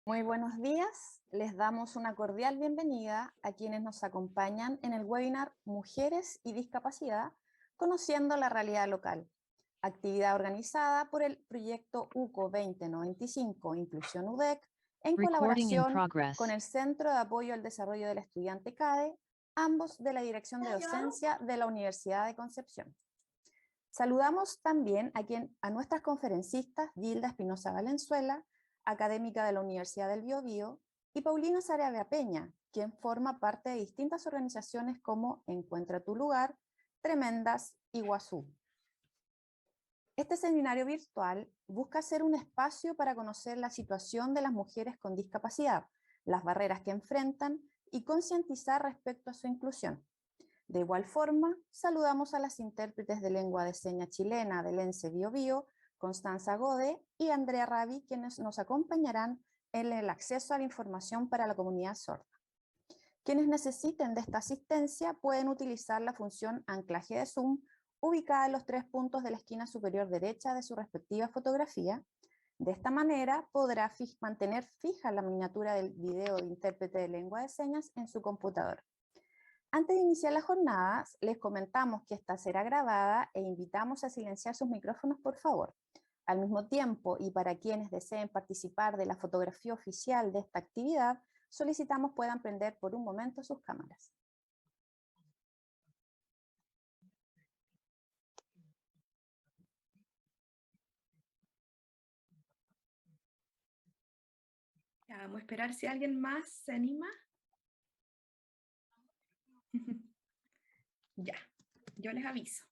Muy buenos días, les damos una cordial bienvenida a quienes nos acompañan en el webinar Mujeres y Discapacidad, conociendo la realidad local, actividad organizada por el proyecto UCO 2095 Inclusión UDEC, en colaboración con el Centro de Apoyo al Desarrollo del Estudiante CADE, ambos de la Dirección de Docencia de la Universidad de Concepción. Saludamos también a nuestras conferencistas Gilda Espinosa Valenzuela, académica de la Universidad del Biobío, y Paulina Sarabia Peña, quien forma parte de distintas organizaciones como Encuentra tu lugar, Tremendas y Guazú. Este seminario virtual busca ser un espacio para conocer la situación de las mujeres con discapacidad, las barreras que enfrentan y concientizar respecto a su inclusión. De igual forma, saludamos a las intérpretes de lengua de señas chilena del ENSE Biobío, Constanza Gode y Andrea Rabi, quienes nos acompañarán en el acceso a la información para la comunidad sorda. Quienes necesiten de esta asistencia pueden utilizar la función anclaje de Zoom, ubicada en los 3 puntos de la esquina superior derecha de su respectiva fotografía. De esta manera podrá mantener fija la miniatura del video de intérprete de lengua de señas en su computador. Antes de iniciar las jornadas, les comentamos que esta será grabada e invitamos a silenciar sus micrófonos, por favor. Al mismo tiempo, y para quienes deseen participar de la fotografía oficial de esta actividad, solicitamos puedan prender por un momento sus cámaras. Ya, vamos a esperar si alguien más se anima. Ya, yo les aviso.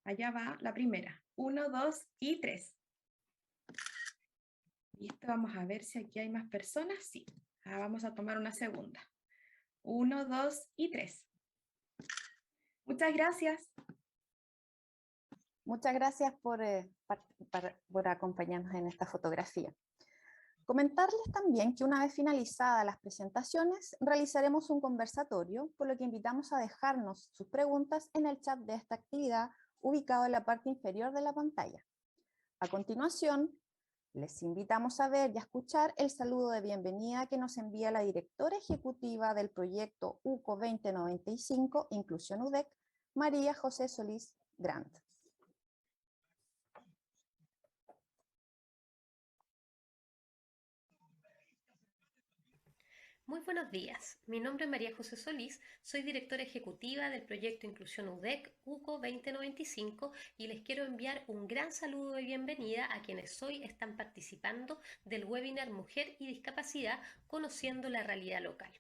Allá va la primera. 1, 2 y 3. Listo, vamos a ver si aquí hay más personas. Sí, vamos a tomar una segunda. 1, 2 y 3. Muchas gracias. Muchas gracias por acompañarnos en esta fotografía. Comentarles también que una vez finalizadas las presentaciones, realizaremos un conversatorio, por lo que invitamos a dejarnos sus preguntas en el chat de esta actividad, ubicado en la parte inferior de la pantalla. A continuación, les invitamos a ver y a escuchar el saludo de bienvenida que nos envía la directora ejecutiva del proyecto UCO 2095, Inclusión UDEC, María José Solís Grant. Muy buenos días, mi nombre es María José Solís, soy directora ejecutiva del proyecto Inclusión UDEC UCO 2095 y les quiero enviar un gran saludo de bienvenida a quienes hoy están participando del webinar Mujer y Discapacidad, conociendo la realidad local.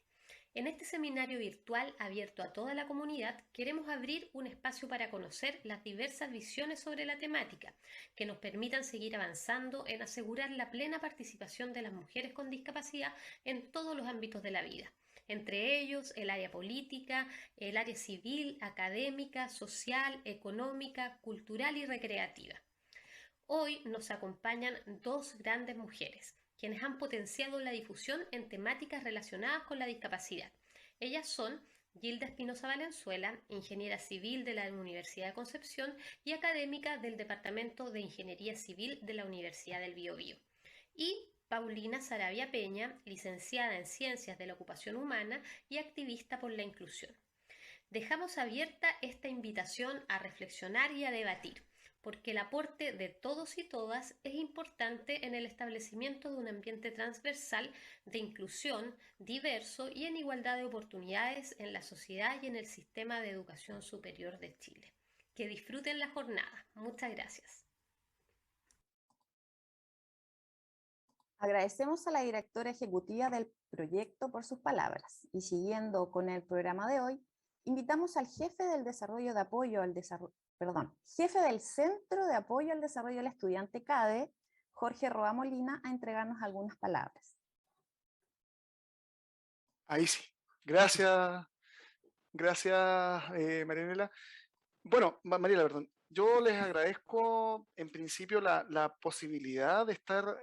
En este seminario virtual abierto a toda la comunidad, queremos abrir un espacio para conocer las diversas visiones sobre la temática, que nos permitan seguir avanzando en asegurar la plena participación de las mujeres con discapacidad en todos los ámbitos de la vida, entre ellos el área política, el área civil, académica, social, económica, cultural y recreativa. Hoy nos acompañan dos grandes mujeres, quienes han potenciado la difusión en temáticas relacionadas con la discapacidad. Ellas son Gilda Espinosa Valenzuela, ingeniera civil de la Universidad de Concepción y académica del Departamento de Ingeniería Civil de la Universidad del Biobío, y Paulina Sarabia Peña, licenciada en Ciencias de la Ocupación Humana y activista por la inclusión. Dejamos abierta esta invitación a reflexionar y a debatir, porque el aporte de todos y todas es importante en el establecimiento de un ambiente transversal de inclusión, diverso y en igualdad de oportunidades en la sociedad y en el sistema de educación superior de Chile. Que disfruten la jornada. Muchas gracias. Agradecemos a la directora ejecutiva del proyecto por sus palabras y siguiendo con el programa de hoy, invitamos al jefe del desarrollo de apoyo al desarrollo, jefe del Centro de Apoyo al Desarrollo del Estudiante CADE, Jorge Roa Molina, a entregarnos algunas palabras. Ahí sí. Gracias, Marianela. Bueno, Mariela, perdón. Yo les agradezco en principio la posibilidad de estar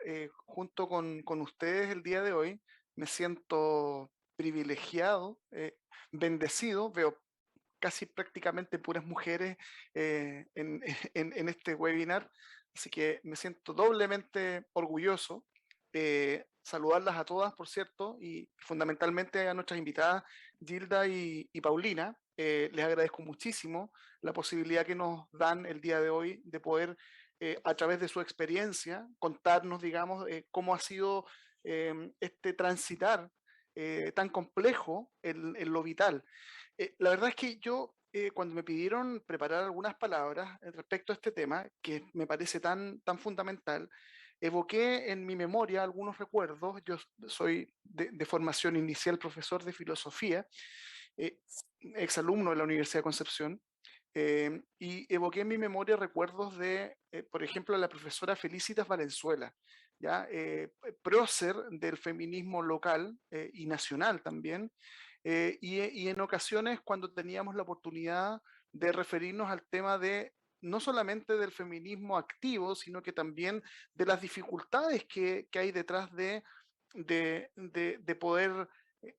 junto con ustedes el día de hoy. Me siento privilegiado, bendecido. Veo casi prácticamente puras mujeres en este webinar, así que me siento doblemente orgulloso. saludarlas a todas, por cierto, y fundamentalmente a nuestras invitadas, Gilda y Paulina. Les agradezco muchísimo la posibilidad que nos dan el día de hoy de poder, a través de su experiencia, contarnos, digamos, cómo ha sido este transitar tan complejo en lo vital. La verdad es que yo, cuando me pidieron preparar algunas palabras respecto a este tema, que me parece tan fundamental, evoqué en mi memoria algunos recuerdos. Yo soy de formación inicial profesor de filosofía, eh, exalumno de la Universidad de Concepción, y evoqué en mi memoria recuerdos de, por ejemplo, la profesora Felicitas Valenzuela, ¿ya? Prócer del feminismo local y nacional también, y en ocasiones cuando teníamos la oportunidad de referirnos al tema de no solamente del feminismo activo, sino que también de las dificultades que hay detrás de poder,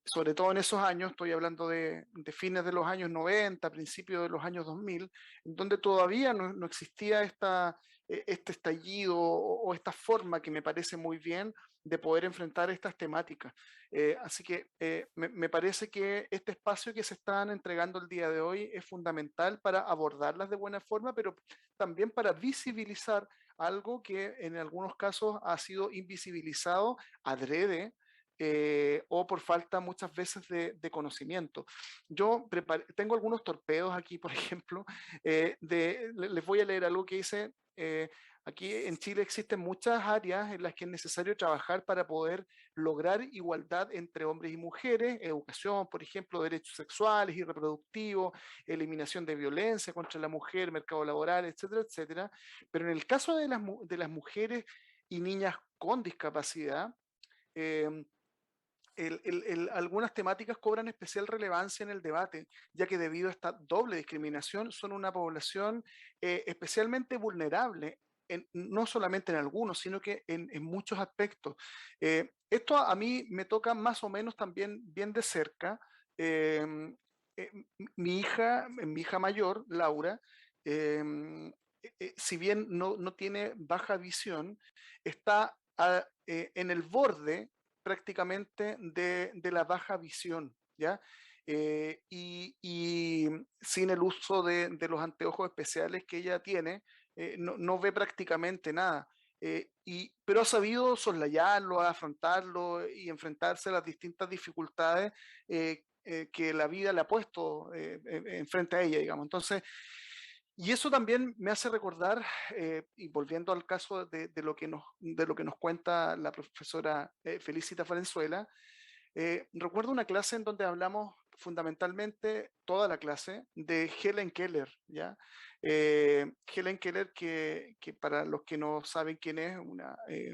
sobre todo en esos años, estoy hablando de fines de los años 90, principios de los años 2000, en donde todavía no existía este estallido o esta forma que me parece muy bien de poder enfrentar estas temáticas. Así que me parece que este espacio que se están entregando el día de hoy es fundamental para abordarlas de buena forma, pero también para visibilizar algo que en algunos casos ha sido invisibilizado adrede, o por falta muchas veces de conocimiento. Yo tengo algunos torpedos aquí, por ejemplo, les voy a leer algo que dice, aquí en Chile existen muchas áreas en las que es necesario trabajar para poder lograr igualdad entre hombres y mujeres: educación, por ejemplo, derechos sexuales y reproductivos, eliminación de violencia contra la mujer, mercado laboral, etcétera, etcétera. Pero en el caso de las mujeres y niñas con discapacidad, eh, algunas temáticas cobran especial relevancia en el debate, ya que debido a esta doble discriminación son una población especialmente vulnerable, no solamente en algunos, sino que en muchos aspectos. Esto a mí me toca más o menos también bien de cerca. Eh, eh, mi hija mayor, Laura, eh, si bien no tiene baja visión, está en el borde prácticamente de la baja visión, ¿ya? Y sin el uso de los anteojos especiales que ella tiene, no ve prácticamente nada. Pero ha sabido soslayarlo, afrontarlo y enfrentarse a las distintas dificultades que la vida le ha puesto enfrente a ella, digamos. Entonces, y eso también me hace recordar, y volviendo al caso de lo que nos cuenta la profesora Felicita Valenzuela, recuerdo una clase en donde hablamos fundamentalmente, toda la clase, de Helen Keller, ¿ya? Helen Keller, que para los que no saben quién es,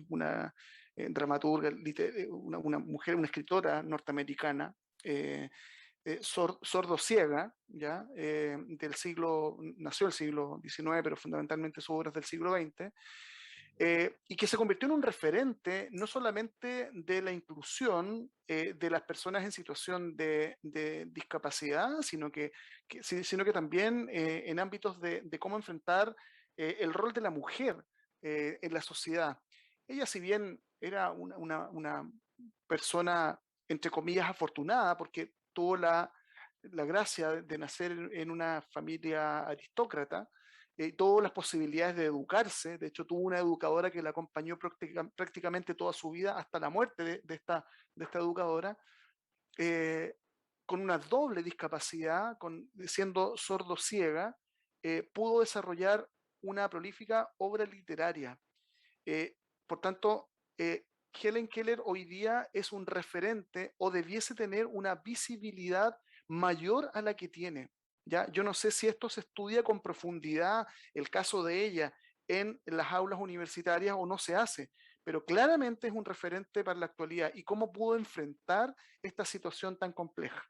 una dramaturga, una mujer, una escritora norteamericana, sordo-ciega, ¿ya? Nació el siglo XIX, pero fundamentalmente su obra es del siglo XX, y que se convirtió en un referente no solamente de la inclusión de las personas en situación de discapacidad, sino que también en ámbitos de cómo enfrentar el rol de la mujer en la sociedad. Ella, si bien era una persona, entre comillas, afortunada, porque tuvo la gracia de nacer en una familia aristócrata, todas las posibilidades de educarse. De hecho, tuvo una educadora que la acompañó prácticamente toda su vida hasta la muerte de esta educadora, eh, con una doble discapacidad, siendo sordo-ciega, pudo desarrollar una prolífica obra literaria. Eh, por tanto, Helen Keller hoy día es un referente o debiese tener una visibilidad mayor a la que tiene. ¿Ya? Yo no sé si esto se estudia con profundidad, el caso de ella, en las aulas universitarias o no se hace, pero claramente es un referente para la actualidad y cómo pudo enfrentar esta situación tan compleja.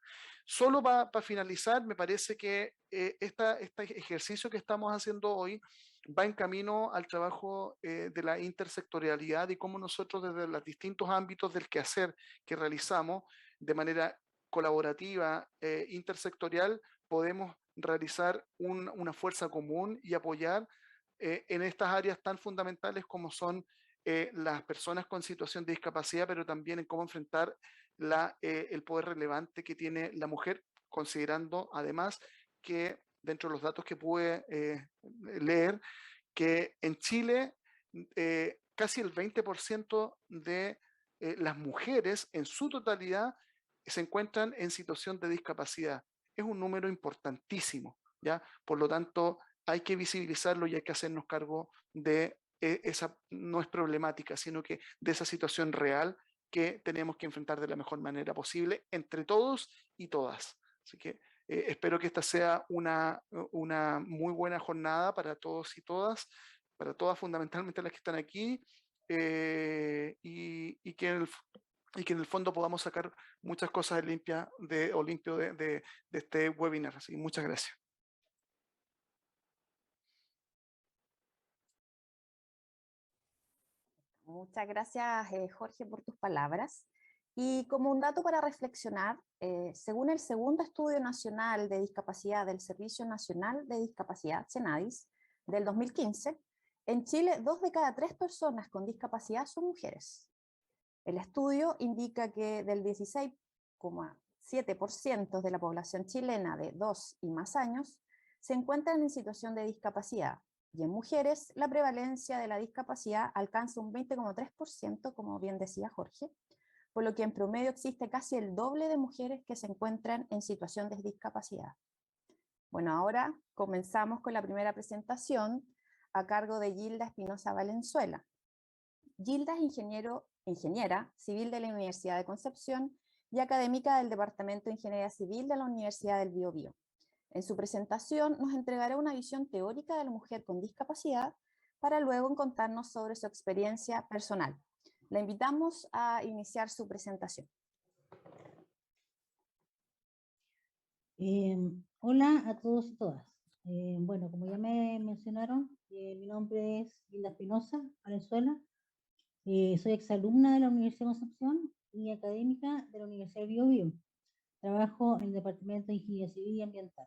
Solo para finalizar, me parece que este ejercicio que estamos haciendo hoy va en camino al trabajo de la intersectorialidad y cómo nosotros desde los distintos ámbitos del quehacer que realizamos de manera colaborativa, intersectorial, podemos realizar una fuerza común y apoyar en estas áreas tan fundamentales como son las personas con situación de discapacidad, pero también en cómo enfrentar el poder relevante que tiene la mujer, considerando además que dentro de los datos que pude leer, que en Chile casi el 20% de las mujeres en su totalidad se encuentran en situación de discapacidad. Es un número importantísimo, ¿ya? Por lo tanto, hay que visibilizarlo y hay que hacernos cargo de esa, no es problemática, sino que de esa situación real que tenemos que enfrentar de la mejor manera posible entre todos y todas. Así que espero que esta sea una muy buena jornada para todos y todas, para todas fundamentalmente las que están aquí, y que en el fondo podamos sacar muchas cosas limpio de este webinar. Así que muchas gracias. Muchas gracias, Jorge, por tus palabras. Y como un dato para reflexionar, según el segundo estudio nacional de discapacidad del Servicio Nacional de Discapacidad, CENADIS, del 2015, en Chile 2 de cada 3 personas con discapacidad son mujeres. El estudio indica que del 16,7% de la población chilena de 2 y más años se encuentran en situación de discapacidad, y en mujeres la prevalencia de la discapacidad alcanza un 20,3%, como bien decía Jorge, por lo que en promedio existe casi el doble de mujeres que se encuentran en situación de discapacidad. Bueno, ahora comenzamos con la primera presentación a cargo de Gilda Espinosa Valenzuela. Gilda es ingeniera civil de la Universidad de Concepción y académica del Departamento de Ingeniería Civil de la Universidad del Biobío. En su presentación nos entregará una visión teórica de la mujer con discapacidad para luego contarnos sobre su experiencia personal. La invitamos a iniciar su presentación. Hola a todos y todas. Bueno, como ya me mencionaron, mi nombre es Gilda Espinosa Valenzuela. Soy exalumna de la Universidad de Concepción y académica de la Universidad del Biobío. Trabajo en el Departamento de Ingeniería Civil y Ambiental.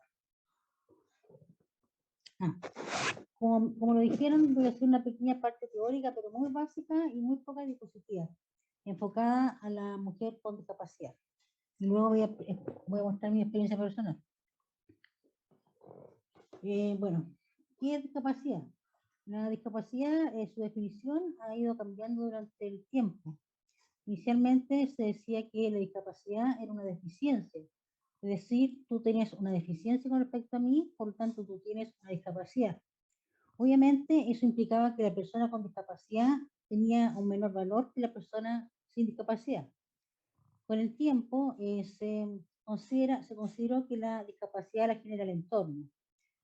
Como lo dijeron, voy a hacer una pequeña parte teórica, pero muy básica y muy poca diapositiva, enfocada a la mujer con discapacidad. Y luego voy a mostrar mi experiencia personal. Bueno, ¿qué es discapacidad? La discapacidad, su definición ha ido cambiando durante el tiempo. Inicialmente se decía que la discapacidad era una deficiencia, es decir, tú tenías una deficiencia con respecto a mí, por lo tanto tú tienes una discapacidad. Obviamente eso implicaba que la persona con discapacidad tenía un menor valor que la persona sin discapacidad. Con el tiempo se consideró que la discapacidad la genera el entorno.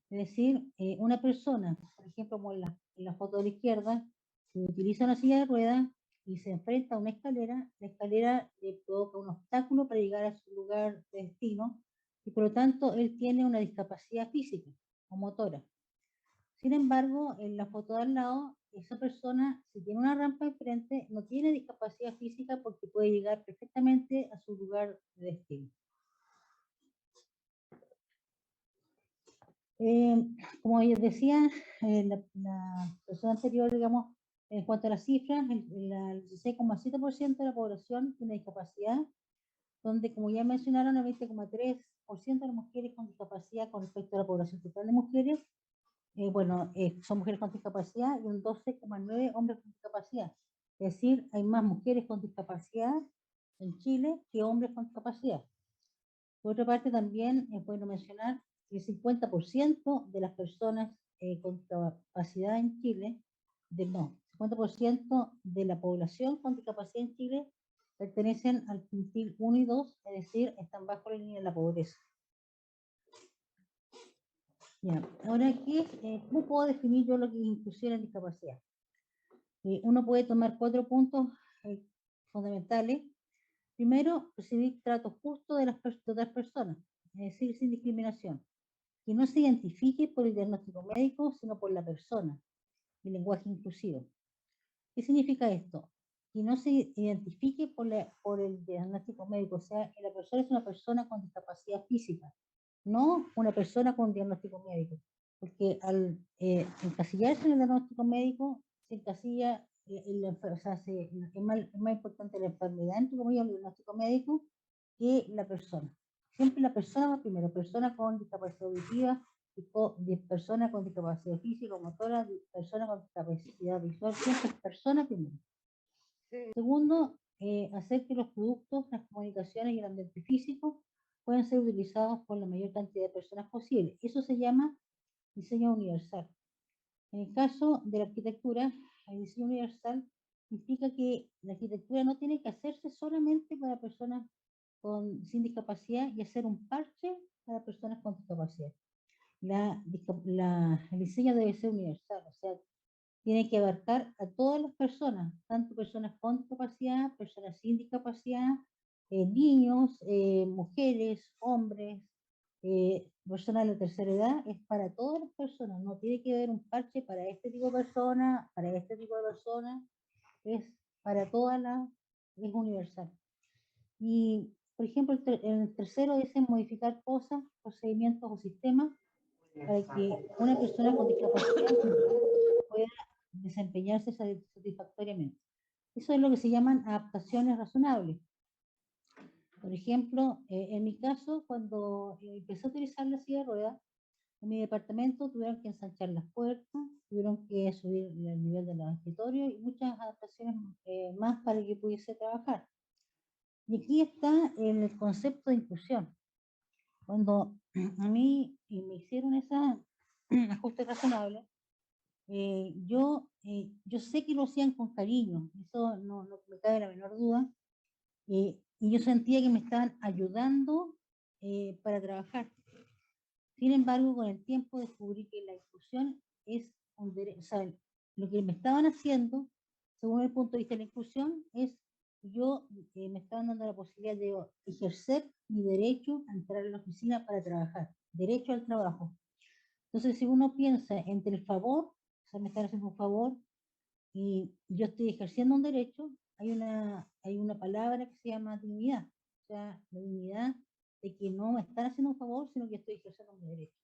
Es decir, una persona, por ejemplo, como en la foto de la izquierda, que utiliza una silla de ruedas y se enfrenta a una escalera, la escalera le provoca un obstáculo para llegar a su lugar de destino y por lo tanto él tiene una discapacidad física o motora. Sin embargo, en la foto de al lado, esa persona, si tiene una rampa enfrente, no tiene discapacidad física porque puede llegar perfectamente a su lugar de destino. Como yo decía, la persona anterior, digamos, en cuanto a las cifras, el 16,7% de la población tiene discapacidad, donde, como ya mencionaron, el 20,3% de las mujeres con discapacidad con respecto a la población total de mujeres, son mujeres con discapacidad, y un 12,9% hombres con discapacidad. Es decir, hay más mujeres con discapacidad en Chile que hombres con discapacidad. Por otra parte, también es bueno mencionar que el 50% de las personas con discapacidad en Chile, 50% de la población con discapacidad en Chile pertenecen al quintil 1 y 2, es decir, están bajo la línea de la pobreza. Bien, ahora aquí, ¿cómo puedo definir yo lo que es inclusión en discapacidad? Uno puede tomar 4 puntos fundamentales. Primero, recibir trato justo de las otras personas, es decir, sin discriminación. Que no se identifique por el diagnóstico médico, sino por la persona, el lenguaje inclusivo. ¿Qué significa esto? Que no se identifique por el diagnóstico médico, o sea, que la persona es una persona con discapacidad física, no una persona con diagnóstico médico, porque al encasillarse en el diagnóstico médico se encasilla o sea, es más importante la enfermedad, entre comillas, el diagnóstico médico, que la persona. Siempre la persona va primero, persona con discapacidad auditiva, persona con discapacidad física, motora, persona con discapacidad visual, siempre es persona primero. Segundo, hacer que los productos, las comunicaciones y el ambiente físico puedan ser utilizados por la mayor cantidad de personas posible. Eso se llama diseño universal. En el caso de la arquitectura, el diseño universal implica que la arquitectura no tiene que hacerse solamente para personas sin discapacidad y hacer un parche para personas con discapacidad. El diseño debe ser universal, o sea, tiene que abarcar a todas las personas, tanto personas con discapacidad, personas sin discapacidad, niños, mujeres, hombres, personas de la tercera edad, es para todas las personas, no tiene que haber un parche para este tipo de persona, para este tipo de persona, es para todas las, es universal. Y, por ejemplo, el tercero es en modificar cosas, procedimientos o sistemas para que una persona con discapacidad pueda desempeñarse satisfactoriamente. Eso es lo que se llaman adaptaciones razonables. Por ejemplo, en mi caso, cuando empecé a utilizar la silla de ruedas, en mi departamento tuvieron que ensanchar las puertas, tuvieron que subir el nivel de los escritorios y muchas adaptaciones más para que pudiese trabajar. Y aquí está el concepto de inclusión. Cuando a mí me hicieron esa ajuste razonable, yo sé que lo hacían con cariño, eso no me cabe la menor duda, y yo sentía que me estaban ayudando para trabajar. Sin embargo, con el tiempo descubrí que la inclusión es un derecho, o sea, lo que me estaban haciendo, según el punto de vista de la inclusión, es yo me estaban dando la posibilidad de ejercer mi derecho a entrar a la oficina para trabajar, derecho al trabajo. Entonces, si uno piensa entre el favor, o sea, me están haciendo un favor y yo estoy ejerciendo un derecho, hay una palabra que se llama dignidad, o sea, la dignidad de que no me están haciendo un favor, sino que estoy ejerciendo mi derecho.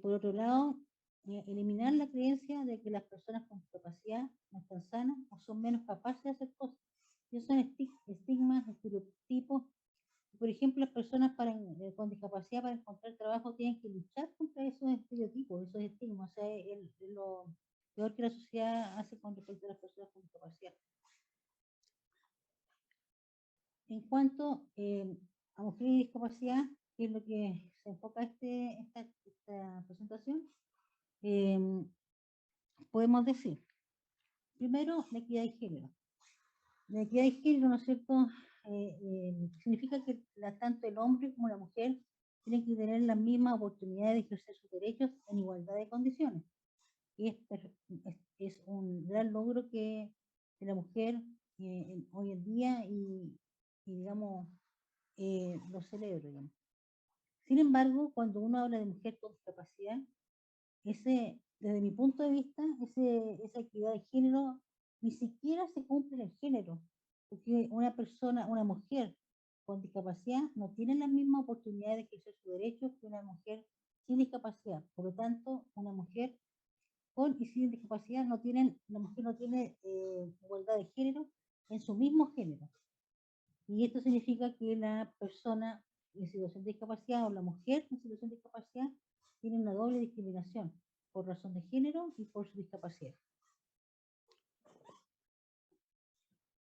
Por otro lado, eliminar la creencia de que las personas con discapacidad no están sanas o son menos capaces de hacer cosas. Esos son estigmas, estereotipos. Por ejemplo, las personas con discapacidad para encontrar trabajo tienen que luchar contra esos estereotipos, esos estigmas. O sea, lo peor que la sociedad hace con respecto a las personas con discapacidad. En cuanto a mujeres y discapacidad, que es lo que se enfoca esta presentación, podemos decir, primero, la equidad de género. La equidad de género, ¿no es cierto?, significa que tanto el hombre como la mujer tienen que tener la misma oportunidad de ejercer sus derechos en igualdad de condiciones. Y es un gran logro que la mujer hoy en día y digamos, lo celebro, digamos. Sin embargo, cuando uno habla de mujer con discapacidad, desde mi punto de vista, esa equidad de género ni siquiera se cumple en el género, porque una mujer con discapacidad no tiene la misma oportunidad de ejercer sus derechos que una mujer sin discapacidad. Por lo tanto, una mujer con y sin discapacidad la mujer no tiene igualdad de género en su mismo género. Y esto significa que la persona en situación de discapacidad o la mujer en situación de discapacidad tiene una doble discriminación por razón de género y por su discapacidad.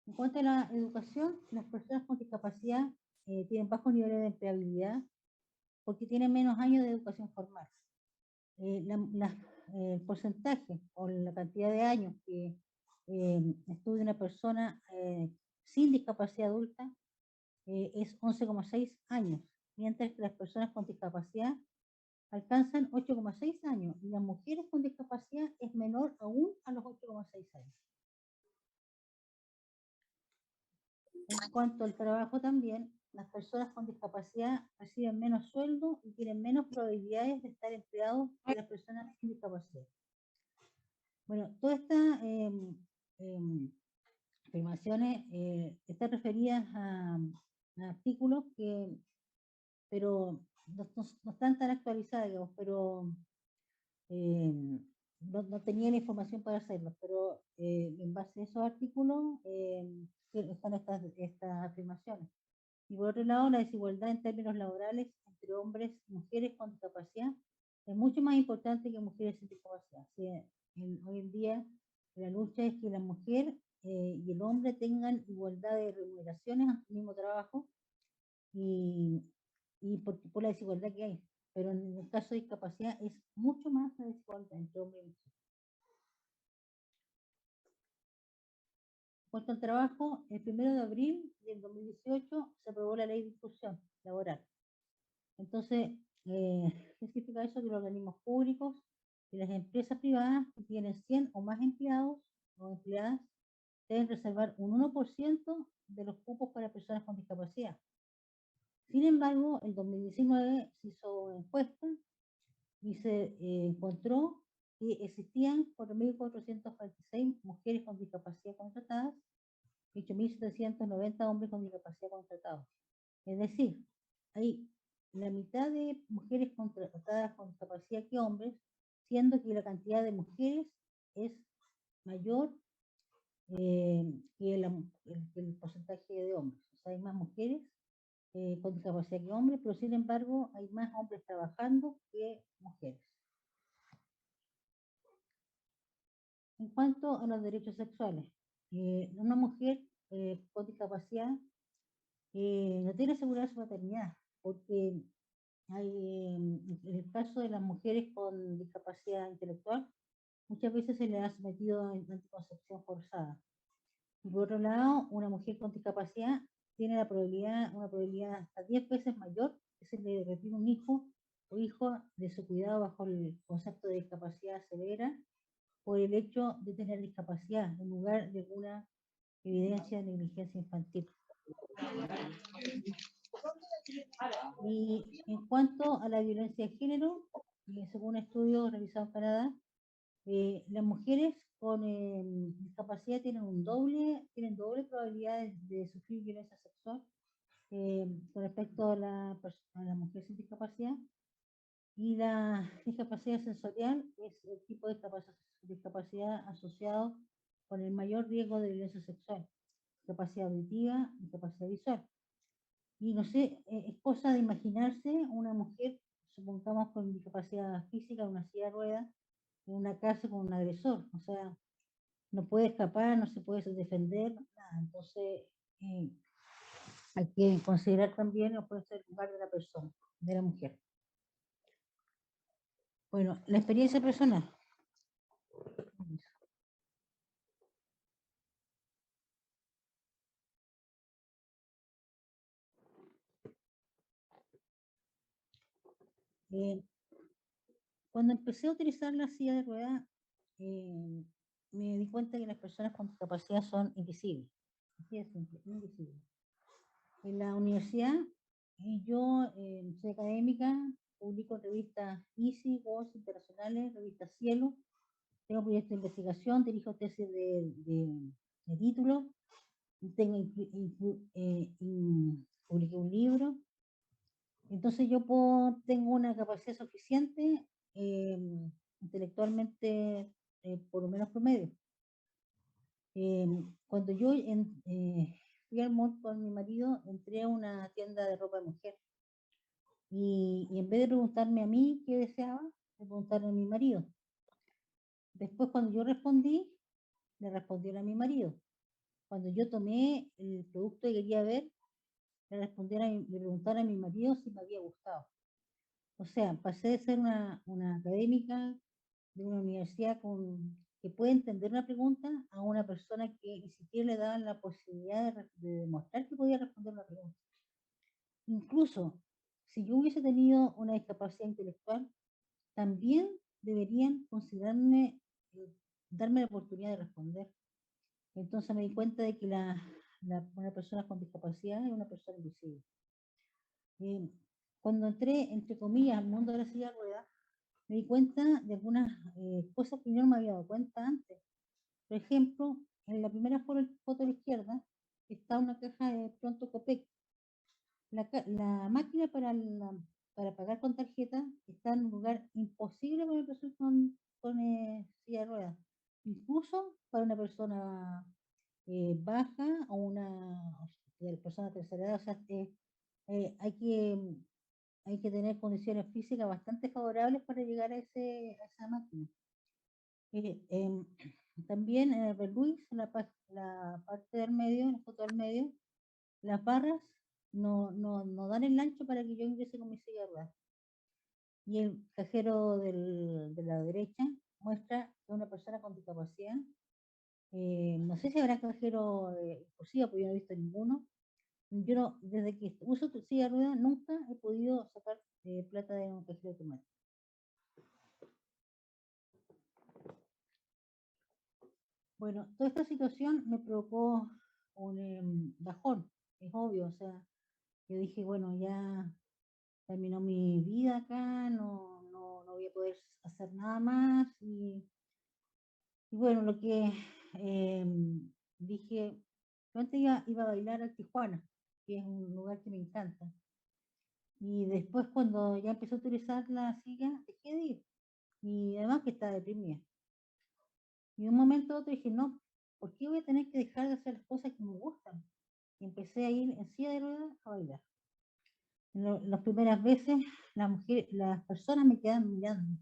En cuanto a la educación, las personas con discapacidad tienen bajos niveles de empleabilidad porque tienen menos años de educación formal. El porcentaje o la cantidad de años que estudia una persona sin discapacidad adulta es 11,6 años, mientras que las personas con discapacidad alcanzan 8,6 años y las mujeres con discapacidad es menor aún a los 8,6 años. En cuanto al trabajo también, las personas con discapacidad reciben menos sueldo y tienen menos probabilidades de estar empleados que las personas sin discapacidad. Bueno, todas estas afirmaciones están referidas a artículos pero no están tan actualizadas, digamos, pero no tenía la información para hacerlo, pero en base a esos artículos están estas afirmaciones. Y por otro lado, la desigualdad en términos laborales entre hombres y mujeres con discapacidad es mucho más importante que mujeres sin discapacidad. O sea, hoy en día la lucha es que la mujer y el hombre tengan igualdad de remuneraciones ante el mismo trabajo y por la desigualdad que hay. Pero en el caso de discapacidad es mucho más la desigualdad entre hombres y mujeres. En cuanto al trabajo, el 1 de abril del 2018 se aprobó la ley de inclusión laboral. Entonces, ¿qué significa eso? Que los organismos públicos y las empresas privadas que tienen 100 o más empleados o empleadas deben reservar un 1% de los cupos para personas con discapacidad. Sin embargo, en 2019 se hizo una encuesta y se encontró que existían 4.446 mujeres con discapacidad contratadas y 8.790 hombres con discapacidad contratados. Es decir, hay la mitad de mujeres contratadas con discapacidad que hombres, siendo que la cantidad de mujeres es mayor que el porcentaje de hombres. O sea, hay más mujeres con discapacidad que hombres, pero sin embargo hay más hombres trabajando que mujeres. En cuanto a los derechos sexuales, una mujer con discapacidad no tiene asegurada su maternidad, porque en el caso de las mujeres con discapacidad intelectual, muchas veces se les ha sometido a anticoncepción forzada. Y por otro lado, una mujer con discapacidad tiene una probabilidad hasta 10 veces mayor que se le retire un hijo o hijo de su cuidado bajo el concepto de discapacidad severa por el hecho de tener discapacidad en lugar de alguna evidencia de negligencia infantil. Y en cuanto a la violencia de género, según un estudio realizado en Canadá, las mujeres con discapacidad tienen doble probabilidad de sufrir violencia sexual con respecto a la mujer sin discapacidad. Y la discapacidad sensorial es el tipo de discapacidad asociado con el mayor riesgo de violencia sexual, discapacidad auditiva, discapacidad visual. Y no sé, es cosa de imaginarse una mujer, supongamos con discapacidad física, una silla de ruedas, en una cárcel con un agresor. O sea, no puede escapar, no se puede defender, nada. Entonces, hay que considerar también lo puede ser el lugar de la persona, de la mujer. Bueno, la experiencia personal. Cuando empecé a utilizar la silla de ruedas, me di cuenta que las personas con discapacidad son invisibles. Así de simple, invisibles. En la universidad, yo soy académica, publico en revistas ICI, Voz Internacionales, revista Cielo, tengo proyectos de investigación, dirijo tesis de título, publiqué un libro. Entonces yo tengo una capacidad suficiente intelectualmente, por lo menos promedio. Cuando yo fui al mall con mi marido, entré a una tienda de ropa de mujer. Y en vez de preguntarme a mí qué deseaba, le preguntaron a mi marido. Después, cuando yo respondí, le respondieron a mi marido. Cuando yo tomé el producto que quería ver, le preguntaron a mi marido si me había gustado. O sea, pasé de ser una académica de una universidad que puede entender una pregunta a una persona que ni siquiera le daban la posibilidad de demostrar que podía responder una pregunta. Incluso, si yo hubiese tenido una discapacidad intelectual, también deberían considerarme, darme la oportunidad de responder. Entonces me di cuenta de que una persona con discapacidad es una persona invisible. Cuando entré, entre comillas, al mundo de la silla de ruedas, me di cuenta de algunas cosas que yo no me había dado cuenta antes. Por ejemplo, en la primera foto a la izquierda está una caja de Pronto Copec. La máquina para pagar con tarjeta está en un lugar imposible para una persona con silla de ruedas, incluso para una persona baja o una persona de tercera edad. O sea, hay que tener condiciones físicas bastante favorables para llegar a esa máquina. También en el Berluis, la parte del medio, la foto del medio, las barras no dan el ancho para que yo ingrese con mi silla de ruedas. Y el cajero de la derecha muestra que una persona con discapacidad, no sé si habrá cajero inclusive, porque yo no he visto ninguno. Yo no, desde que uso tu silla de ruedas nunca he podido sacar plata de un cajero automático. Bueno, toda esta situación me provocó un bajón, es obvio. O sea, yo dije, bueno, ya terminó mi vida acá, no voy a poder hacer nada más. Y bueno, lo que dije, yo antes iba a bailar a Tijuana, que es un lugar que me encanta. Y después, cuando ya empecé a utilizar la silla, dejé de ir. Y además que estaba deprimida. Y de un momento a otro dije, no, ¿por qué voy a tener que dejar de hacer las cosas que me gustan? Y empecé a ir en silla de ruedas a bailar. Las primeras veces las personas me quedan mirando.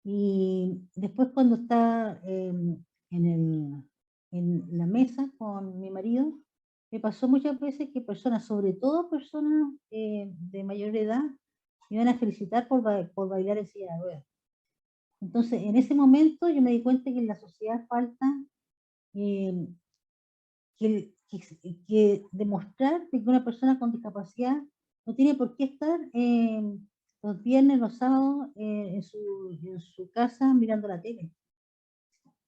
Y después, cuando estaba en la mesa con mi marido, me pasó muchas veces que personas, sobre todo personas de mayor edad, me iban a felicitar por bailar en silla de ruedas. Entonces, en ese momento yo me di cuenta que en la sociedad falta que demostrar que una persona con discapacidad no tiene por qué estar los viernes, los sábados en su casa mirando la tele.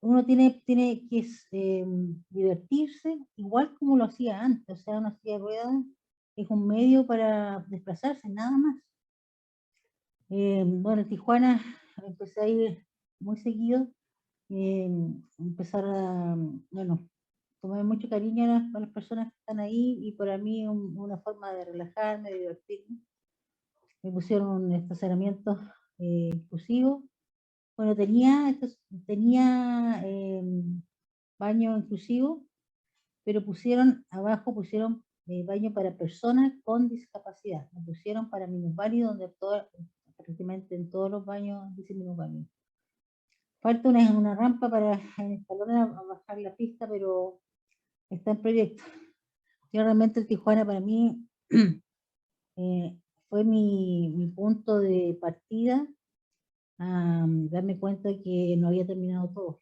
Uno tiene que divertirse igual como lo hacía antes. O sea, una silla de ruedas es un medio para desplazarse, nada más. Bueno, en Tijuana empecé a ir muy seguido, empezar bueno, tomé mucho cariño a las personas que están ahí, y para mí una forma de relajarme, de divertirme. Me pusieron un estacionamiento inclusivo. Bueno, tenía baño inclusivo, pero abajo pusieron baño para personas con discapacidad. Lo pusieron para minusválidos, donde prácticamente en todos los baños dice minusválido. Falta una rampa para escalones a bajar la pista, pero está en proyecto. Yo realmente el Tijuana para mí fue mi punto de partida a darme cuenta que no había terminado todo.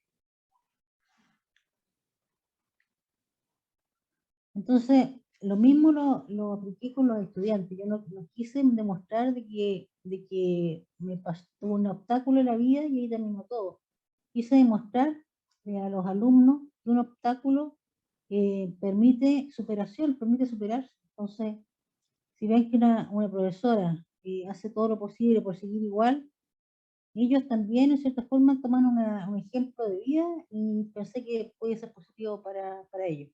Entonces, lo mismo lo apliqué con los estudiantes. Yo no quise demostrar de que me pasó un obstáculo en la vida y ahí terminó todo. Quise demostrar a los alumnos que un obstáculo permite superación, permite superarse. Entonces, si ven que una profesora hace todo lo posible por seguir igual, ellos también, en cierta forma, toman un ejemplo de vida, y pensé que puede ser positivo para ellos.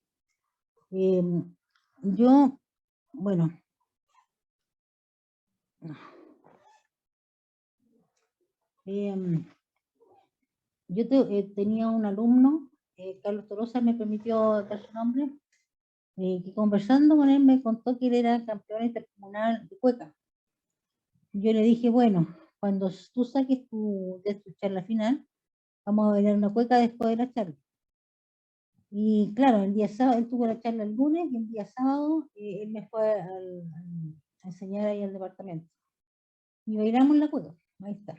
Yo, bueno, yo tenía un alumno, Carlos Tolosa me permitió dar su nombre, que conversando con él me contó que él era campeón intercomunal de cueca. Yo le dije, bueno, cuando tú saques de tu charla final, vamos a bailar una cueca después de la charla. Y claro, el día sábado, él tuvo la charla el lunes, y el día sábado él me fue a enseñar ahí al departamento. Y bailamos la cueca, ahí está.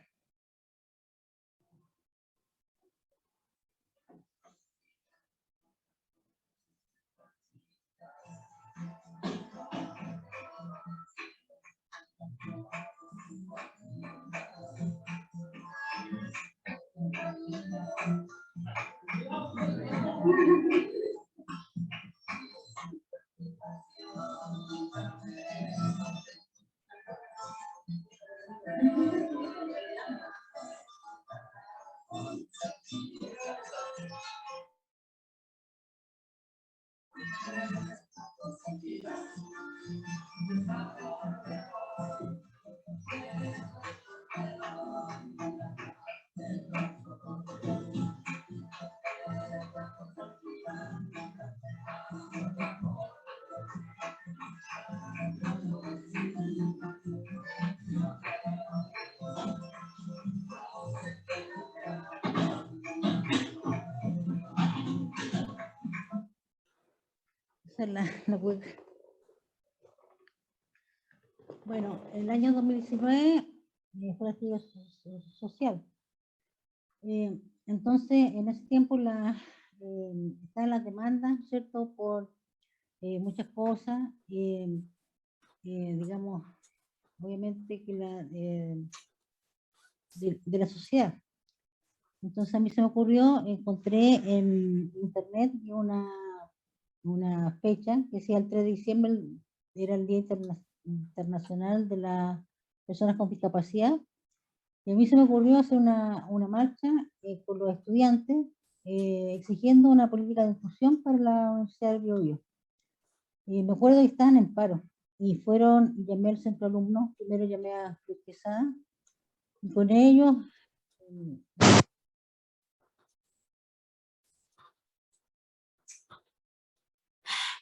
Esa es la hueca. Bueno, el año 2019 fue el estallido social. Entonces, en ese tiempo estaban las demandas, ¿cierto? Por muchas cosas, digamos, obviamente que de la sociedad. Entonces a mí se me ocurrió, encontré en internet una fecha que decía el 3 de diciembre, era el Día Internacional de las Personas con Discapacidad, y a mí se me ocurrió hacer una marcha con los estudiantes exigiendo una política de inclusión para la Universidad del Biobío. Me acuerdo que estaban en paro, y llamé al centro alumno, primero llamé a Luis Quesada, y con ellos...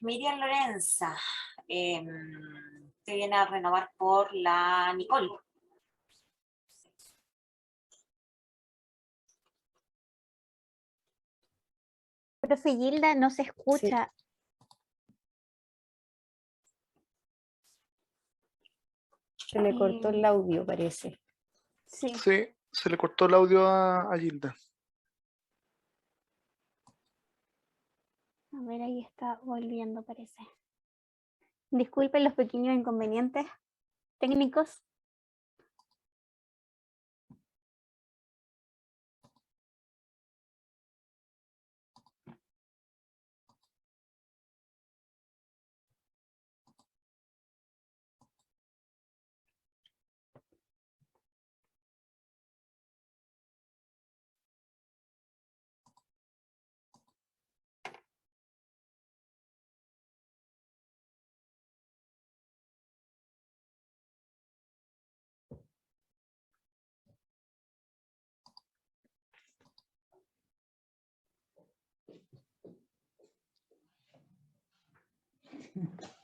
Miriam Lorenza, te viene a renovar por la Nicole. Profe Gilda, no se escucha. Se le cortó el audio, parece. Sí. Sí, se le cortó el audio a Gilda. A ver, ahí está volviendo, parece. Disculpen los pequeños inconvenientes técnicos.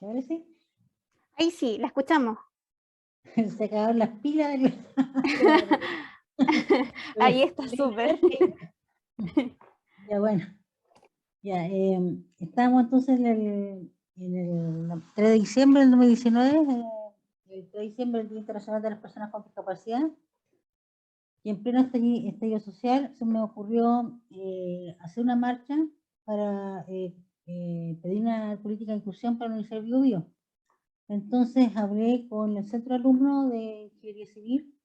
¿Ahora sí? Ahí sí, la escuchamos. Se acabaron las pilas Ahí está súper. Ya, bueno. Ya, estábamos entonces en el 3 de diciembre del 2019, el 3 de diciembre, el Día Internacional de las Personas con Discapacidad, y en pleno estallido social se me ocurrió hacer una marcha para pedir una política de inclusión para la Universidad del Biobío. Entonces hablé con el centro alumno de Ingeniería Civil,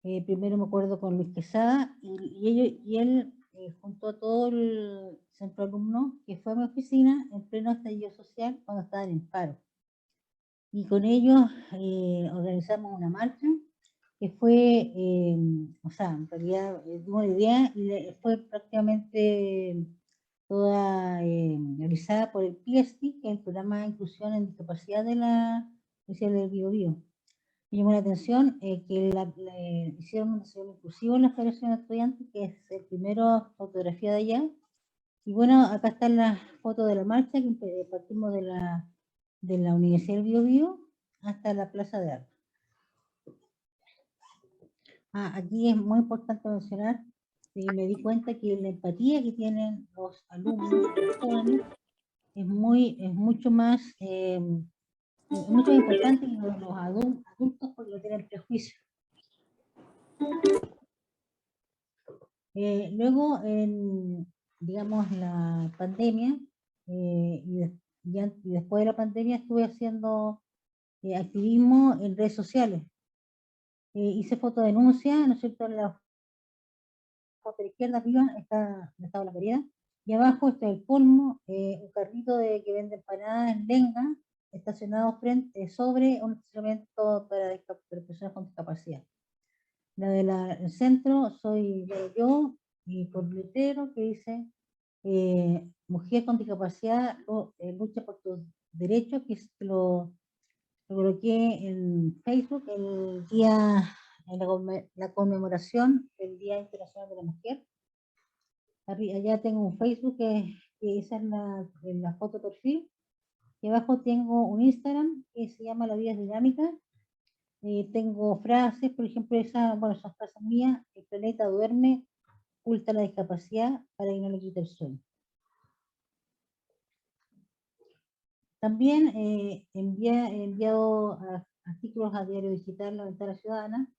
primero me acuerdo con Luis Quesada, y él juntó a todo el centro alumno que fue a mi oficina en pleno estallido social cuando estaban en paro. Y con ellos organizamos una marcha que fue, o sea, en realidad tuvo una idea y fue prácticamente toda realizada por el PIESTI, que es el Programa de Inclusión en Discapacidad de la Universidad del Biobío. Me llamó la atención que hicieron un desayuno inclusivo en la Federación de Estudiantes, que es el primero fotografía de allá. Y bueno, acá están las fotos de la marcha, que partimos de la Universidad del Biobío hasta la Plaza de Armas. Aquí es muy importante mencionar, me di cuenta que la empatía que tienen los alumnos, los jóvenes, es mucho más importante que los adultos, porque no tienen prejuicio. Luego, digamos, la pandemia, y después de la pandemia estuve haciendo activismo en redes sociales. Hice fotodenuncia, ¿no es cierto? En la foto de la izquierda arriba está el estado de la vereda, y abajo está el colmo, un carrito que vende empanadas en Lenga, estacionado sobre un estacionamiento para personas con discapacidad. La del centro soy yo, y por letrero que dice mujer con discapacidad lucha por tus derechos, que lo coloqué en Facebook el día, en la conmemoración del Día Internacional de la Mujer. Allá tengo un Facebook que esa es la foto perfil, y abajo tengo un Instagram que se llama La Vida es Dinámica. Tengo frases, por ejemplo, son frases mías: el planeta duerme, oculta la discapacidad para que no le quite el sueño. También he enviado artículos a Diario Digital, La Ventana Ciudadana.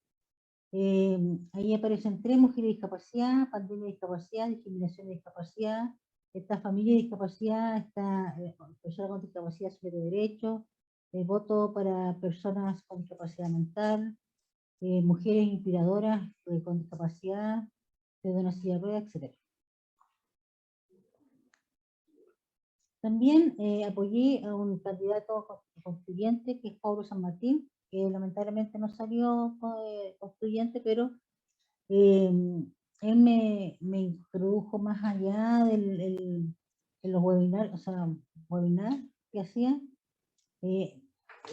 Ahí aparecen 3: mujeres de discapacidad, pandemia de discapacidad, discriminación de discapacidad, está familia de discapacidad, está personas con discapacidad sobre derechos, voto para personas con discapacidad mental, mujeres inspiradoras con discapacidad, de una silla de ruedas, etc. También apoyé a un candidato constituyente que es Pablo San Martín, que lamentablemente no salió constituyente, pero él me introdujo más allá de los webinars, o sea, webinars que hacía,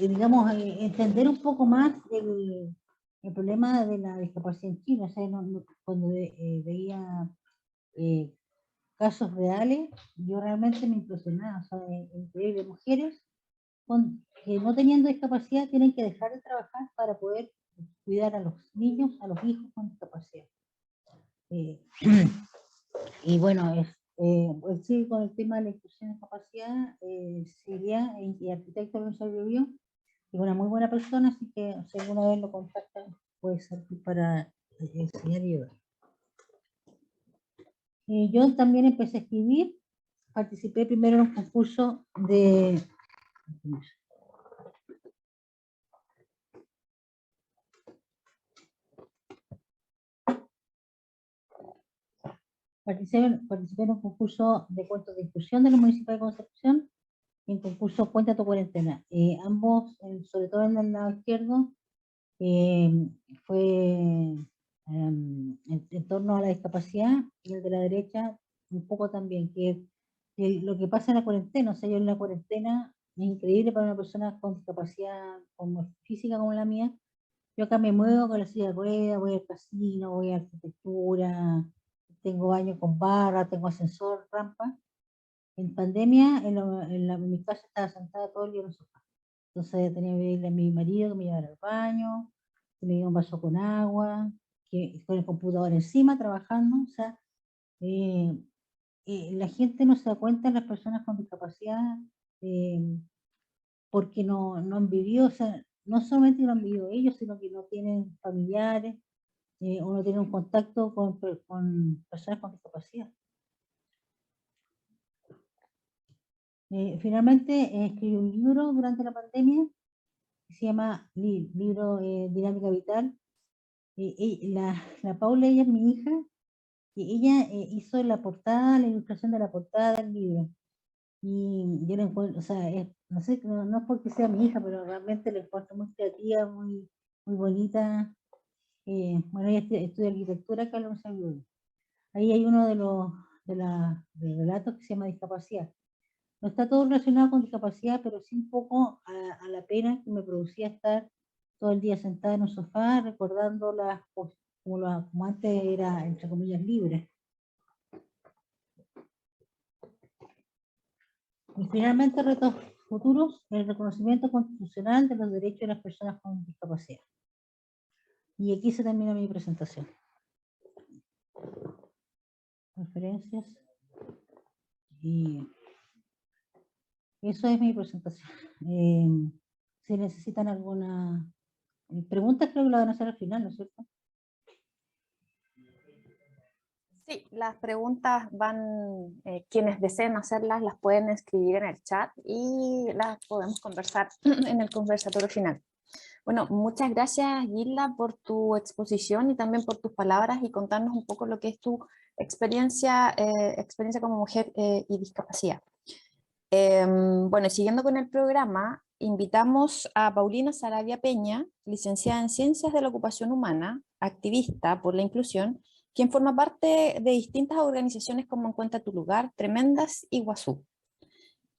digamos, entender un poco más el problema de la discapacidad en Chile. O sea, cuando veía casos reales, yo realmente me impresionaba. O sea, increíble, mujeres que no teniendo discapacidad tienen que dejar de trabajar para poder cuidar a los niños, a los hijos con discapacidad. Y bueno, pues sí, con el tema de la inclusión de discapacidad, Silvia y arquitecto de Rosario Bio, es una muy buena persona, así que si alguna vez lo contactan, puede servir para enseñar y ayudar. Yo también empecé a escribir, participé primero en un concurso de... Participé en un concurso de cuentos de inclusión de la Municipal de Concepción y en concurso Cuenta tu cuarentena. Ambos, sobre todo en el lado izquierdo, fue en torno a la discapacidad, y el de la derecha un poco también, que lo que pasa en la cuarentena. O sea, yo en la cuarentena es increíble para una persona con discapacidad como física como la mía. Yo acá me muevo con la silla de ruedas, voy al casino, voy a arquitectura, tengo baño con barra, tengo ascensor, rampa. En pandemia, en mi casa estaba sentada todo el día en el sofá. Entonces tenía que pedirle a mi marido que me llevara al baño, que me diera un vaso con agua, que con el computador encima trabajando. O sea, la gente no se da cuenta, las personas con discapacidad, porque no han vivido. O sea, no solamente no han vivido ellos, sino que no tienen familiares, o no tienen un contacto con personas con discapacidad. Finalmente escribí un libro durante la pandemia que se llama Libro Dinámica Vital. La Paula, ella es mi hija, y ella hizo la portada, la ilustración de la portada del libro. Y yo la encuentro, o sea, no sé, no es porque sea mi hija, pero realmente la encuentro muy creativa, muy bonita. Bueno, ella estudia arquitectura acá en la Universidad de Vigo. Ahí hay uno de los relatos que se llama Discapacidad. No está todo relacionado con discapacidad, pero sí un poco a la pena que me producía estar todo el día sentada en un sofá recordando como antes era, entre comillas, libre. Y finalmente, retos futuros: el reconocimiento constitucional de los derechos de las personas con discapacidad. Y aquí se termina mi presentación. Referencias. Y eso es mi presentación. Si necesitan alguna pregunta, creo que la van a hacer al final, ¿no es cierto? Sí, las preguntas van, quienes deseen hacerlas las pueden escribir en el chat y las podemos conversar en el conversatorio final. Bueno, muchas gracias, Gilda, por tu exposición y también por tus palabras y contarnos un poco lo que es tu experiencia como mujer y discapacidad. Bueno, siguiendo con el programa, invitamos a Paulina Saravia Peña, licenciada en Ciencias de la Ocupación Humana, activista por la inclusión, quien forma parte de distintas organizaciones como Encuentra tu Lugar, Tremendas y Guazú.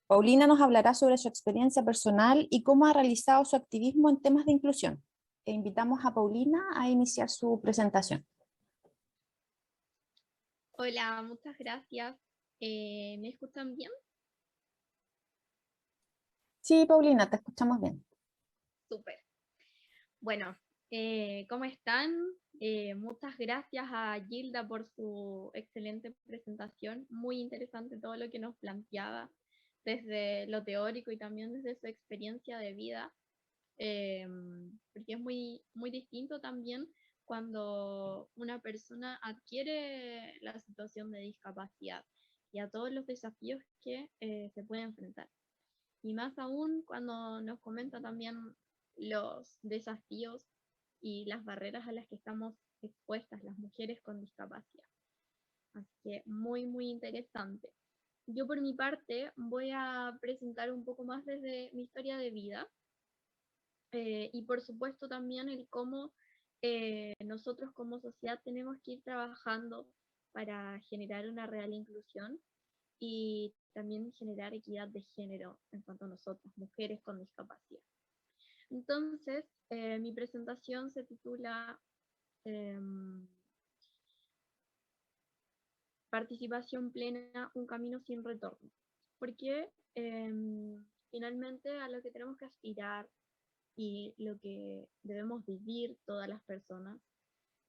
Paulina nos hablará sobre su experiencia personal y cómo ha realizado su activismo en temas de inclusión. E invitamos a Paulina a iniciar su presentación. Hola, muchas gracias. ¿Me escuchan bien? Sí, Paulina, te escuchamos bien. Súper. Bueno, ¿cómo están? Muchas gracias a Gilda por su excelente presentación. Muy interesante todo lo que nos planteaba desde lo teórico y también desde su experiencia de vida, porque es muy distinto también cuando una persona adquiere la situación de discapacidad y a todos los desafíos que se puede enfrentar. Y más aún cuando nos comenta también los desafíos y las barreras a las que estamos expuestas las mujeres con discapacidad. Así que muy interesante. Yo por mi parte voy a presentar un poco más desde mi historia de vida y por supuesto también el cómo nosotros como sociedad tenemos que ir trabajando para generar una real inclusión y también generar equidad de género en cuanto a nosotras, mujeres con discapacidad. Entonces, mi presentación se titula Participación plena, un camino sin retorno. Porque finalmente a lo que tenemos que aspirar y lo que debemos vivir todas las personas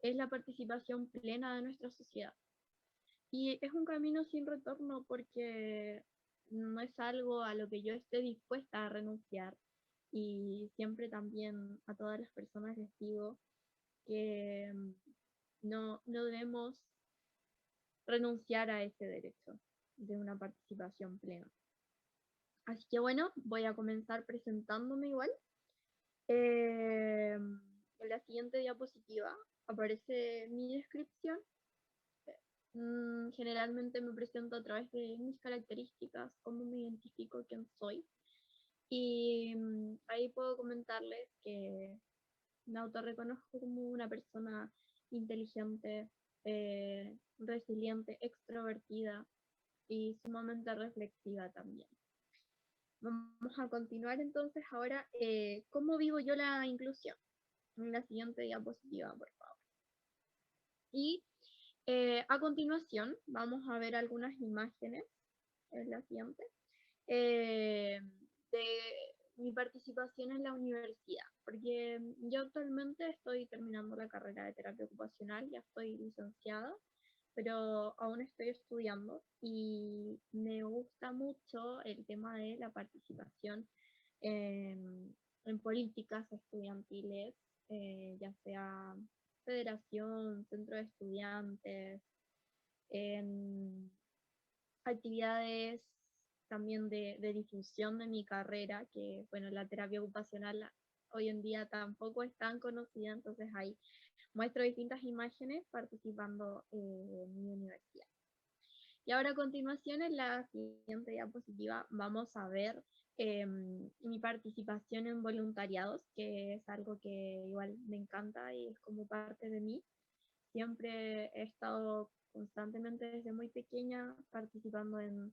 es la participación plena de nuestra sociedad. Y es un camino sin retorno porque no es algo a lo que yo esté dispuesta a renunciar. Y siempre también a todas las personas les digo que no debemos renunciar a ese derecho de una participación plena. Así que bueno, voy a comenzar presentándome igual. En la siguiente diapositiva aparece mi descripción. Generalmente me presento a través de mis características, cómo me identifico, quién soy. Y ahí puedo comentarles que me autorreconozco como una persona inteligente, resiliente, extrovertida y sumamente reflexiva también. Vamos a continuar entonces ahora. ¿Cómo vivo yo la inclusión? En la siguiente diapositiva, por favor. Y a continuación vamos a ver algunas imágenes, en la siguiente, de mi participación en la universidad, porque yo actualmente estoy terminando la carrera de terapia ocupacional, ya estoy licenciada, pero aún estoy estudiando y me gusta mucho el tema de la participación en políticas estudiantiles, ya sea federación, centro de estudiantes, en actividades también de difusión de mi carrera, que bueno, la terapia ocupacional hoy en día tampoco es tan conocida, entonces ahí muestro distintas imágenes participando en mi universidad. Y ahora a continuación, en la siguiente diapositiva, vamos a ver mi participación en voluntariados, que es algo que igual me encanta y es como parte de mí. Siempre he estado constantemente desde muy pequeña participando en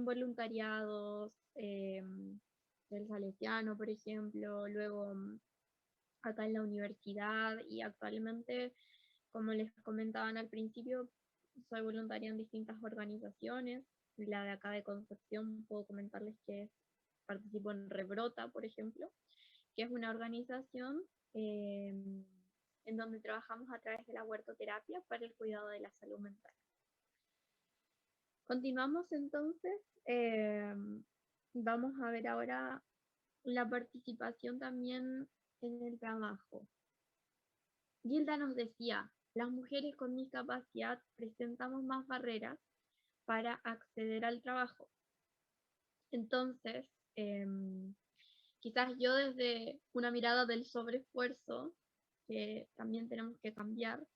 voluntariados, del Salesiano, por ejemplo, luego acá en la universidad y actualmente, como les comentaban al principio, soy voluntaria en distintas organizaciones. La de acá de Concepción puedo comentarles que participo en Rebrota, por ejemplo, que es una organización en donde trabajamos a través de la huertoterapia para el cuidado de la salud mental. Continuamos entonces, vamos a ver ahora la participación también en el trabajo. Gilda nos decía, las mujeres con discapacidad presentamos más barreras para acceder al trabajo. Entonces, quizás yo desde una mirada del sobreesfuerzo, que también tenemos que cambiar,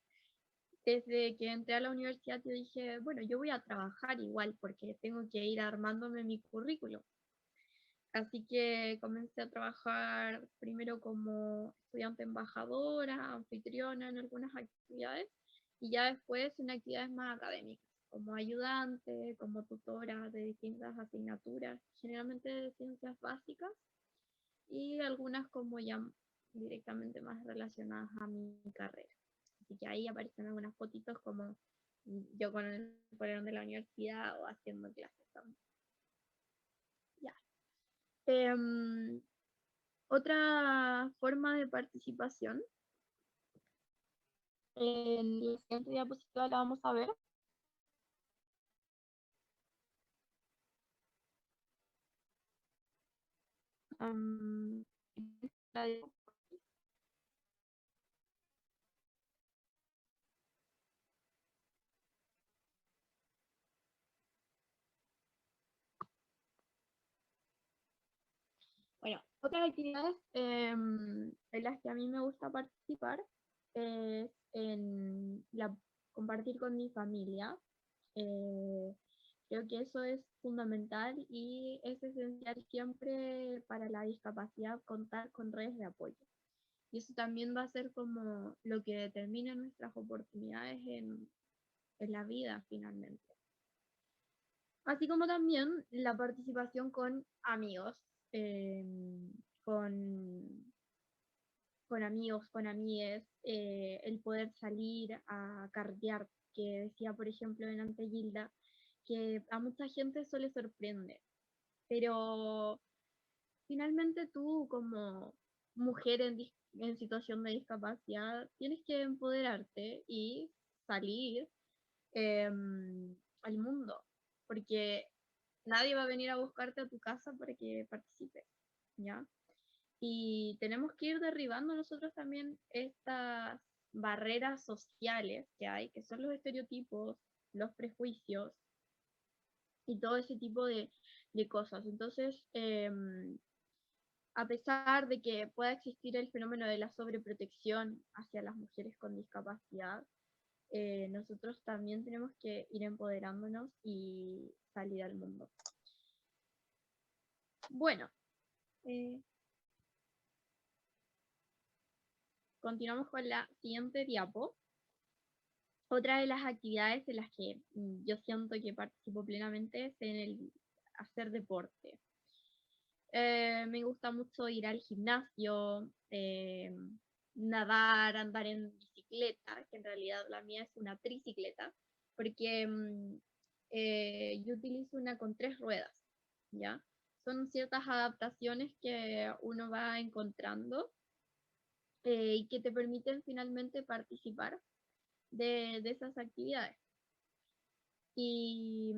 desde que entré a la universidad yo dije, bueno, yo voy a trabajar igual porque tengo que ir armándome mi currículum. Así que comencé a trabajar primero como estudiante embajadora, anfitriona en algunas actividades y ya después en actividades más académicas, como ayudante, como tutora de distintas asignaturas, generalmente de ciencias básicas y algunas como ya directamente más relacionadas a mi carrera. Así que ahí aparecen algunas fotitos como yo con el polerón de la universidad o haciendo clases también. Ya. Otra forma de participación, en la siguiente diapositiva la vamos a ver. Am, la de- Bueno, otras actividades en las que a mí me gusta participar es en compartir con mi familia. Eh, Creo que eso es fundamental y es esencial siempre para la discapacidad contar con redes de apoyo. Y eso también va a ser como lo que determina nuestras oportunidades en la vida finalmente. Así como también la participación con amigos, con, con amigos, con amigues, el poder salir a carretear, que decía, por ejemplo, en Gilda, que a mucha gente eso le sorprende, pero finalmente tú como mujer en situación de discapacidad tienes que empoderarte y salir al mundo, porque nadie va a venir a buscarte a tu casa para que participes, ¿ya? Y tenemos que ir derribando nosotros también estas barreras sociales que hay, que son los estereotipos, los prejuicios y todo ese tipo de cosas. Entonces, a pesar de que pueda existir el fenómeno de la sobreprotección hacia las mujeres con discapacidad, nosotros también tenemos que ir empoderándonos y salir al mundo. Bueno, continuamos con la siguiente diapo. Otra de las actividades en las que yo siento que participo plenamente es en el hacer deporte. Me gusta mucho ir al gimnasio, nadar, andar en bicicleta, que en realidad la mía es una tricicleta, porque yo utilizo una con 3 ruedas, ¿ya? Son ciertas adaptaciones que uno va encontrando y que te permiten finalmente participar de esas actividades. Y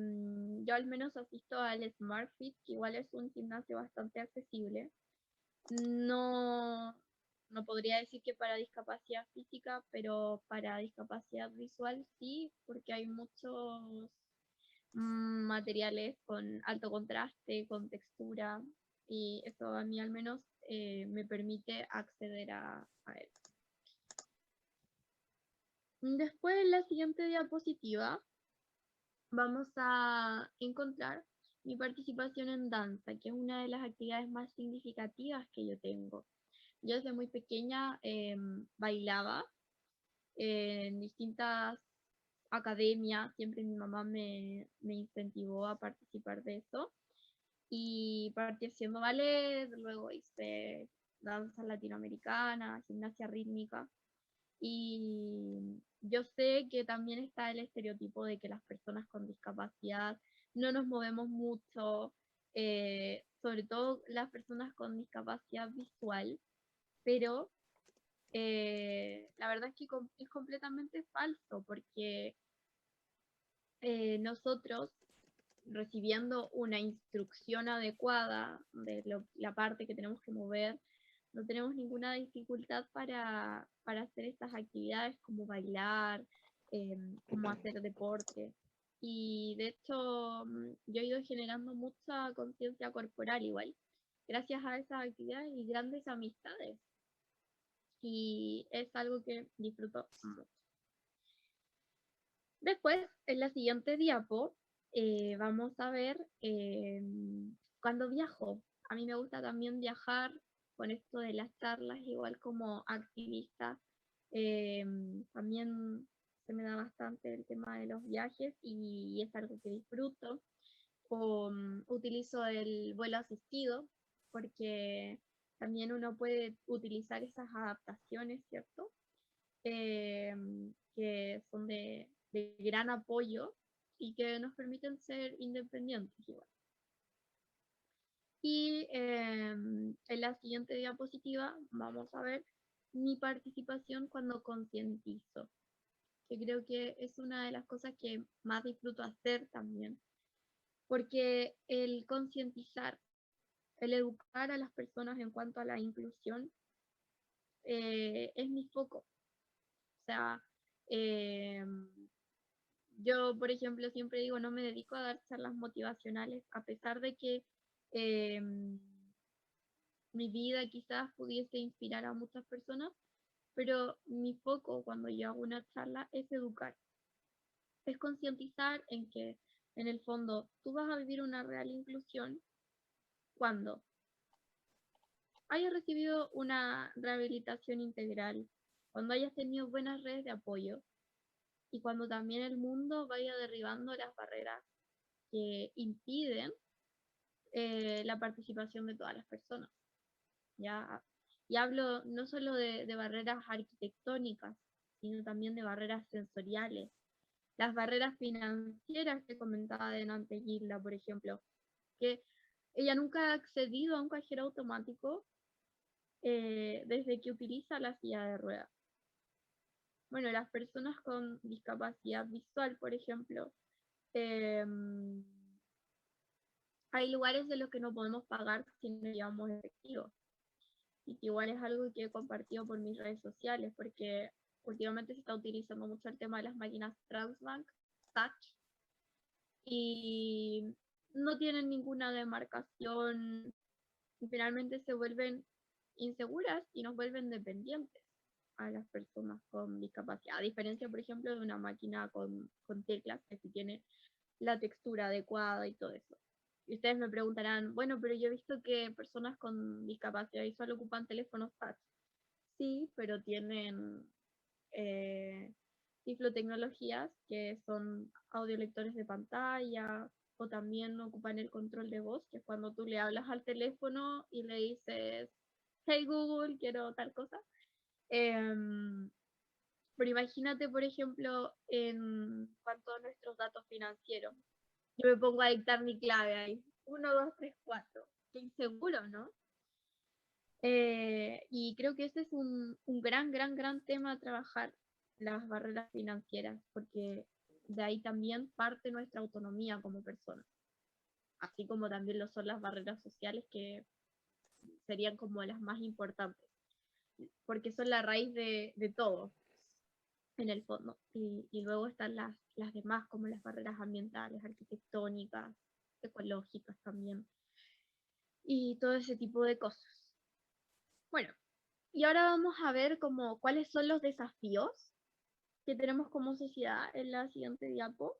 yo al menos asisto al Smart Fit, que igual es un gimnasio bastante accesible. No, no podría decir que para discapacidad física, pero para discapacidad visual sí, porque hay muchos materiales con alto contraste, con textura, y eso a mí al menos me permite acceder a él. Después, en la siguiente diapositiva, vamos a encontrar mi participación en danza, que es una de las actividades más significativas que yo tengo. Yo desde muy pequeña bailaba en distintas academias, siempre mi mamá me incentivó a participar de eso. Y partí haciendo ballet, luego hice danza latinoamericana, gimnasia rítmica. Y yo sé que también está el estereotipo de que las personas con discapacidad no nos movemos mucho, sobre todo las personas con discapacidad visual, pero la verdad es que es completamente falso porque nosotros recibiendo una instrucción adecuada de la parte que tenemos que mover, no tenemos ninguna dificultad para hacer estas actividades como bailar, como hacer deporte. Y de hecho, yo he ido generando mucha conciencia corporal igual, gracias a esas actividades y grandes amistades. Y es algo que disfruto mucho. Después, en la siguiente diapo, vamos a ver cuando viajo. A mí me gusta también viajar con esto de las charlas, igual como activista. También se me da bastante el tema de los viajes y es algo que disfruto. Utilizo el vuelo asistido porque también uno puede utilizar esas adaptaciones, ¿cierto? Que son de gran apoyo y que nos permiten ser independientes igual. Y en la siguiente diapositiva vamos a ver mi participación cuando concientizo, que creo que es una de las cosas que más disfruto hacer también, porque el concientizar el educar a las personas en cuanto a la inclusión es mi foco. O sea, yo, por ejemplo, siempre digo, no me dedico a dar charlas motivacionales, a pesar de que mi vida quizás pudiese inspirar a muchas personas, pero mi foco cuando yo hago una charla es educar, es concientizar en que en el fondo tú vas a vivir una real inclusión cuando hayas recibido una rehabilitación integral, cuando hayas tenido buenas redes de apoyo y cuando también el mundo vaya derribando las barreras que impiden la participación de todas las personas. ¿Ya? Y hablo no solo de barreras arquitectónicas, sino también de barreras sensoriales. Las barreras financieras que comentaba delante Gilda, por ejemplo, que ella nunca ha accedido a un cajero automático desde que utiliza la silla de ruedas. Bueno, las personas con discapacidad visual, por ejemplo, hay lugares de los que no podemos pagar si no llevamos efectivo. Y que igual es algo que he compartido por mis redes sociales, porque últimamente se está utilizando mucho el tema de las máquinas Transbank, Touch, y no tienen ninguna demarcación, y finalmente se vuelven inseguras y nos vuelven dependientes a las personas con discapacidad, a diferencia, por ejemplo, de una máquina con teclas que sí tiene la textura adecuada y todo eso. Y ustedes me preguntarán, bueno, pero yo he visto que personas con discapacidad visual ocupan teléfonos touch. Sí, pero tienen tiflotecnologías que son audiolectores de pantalla o también ocupan el control de voz, que es cuando tú le hablas al teléfono y le dices, hey Google, quiero tal cosa. Pero imagínate, por ejemplo, en cuanto a nuestros datos financieros. Yo me pongo a dictar mi clave ahí. 1, 2, 3, 4. Qué inseguro, ¿no? Y creo que ese es un gran tema a trabajar, las barreras financieras, porque de ahí también parte nuestra autonomía como persona. Así como también lo son las barreras sociales, que serían como las más importantes, porque son la raíz de todo, en el fondo. Y luego están las demás, como las barreras ambientales, arquitectónicas, ecológicas también, y todo ese tipo de cosas. Bueno, y ahora vamos a ver como cuáles son los desafíos que tenemos como sociedad en la siguiente diapo,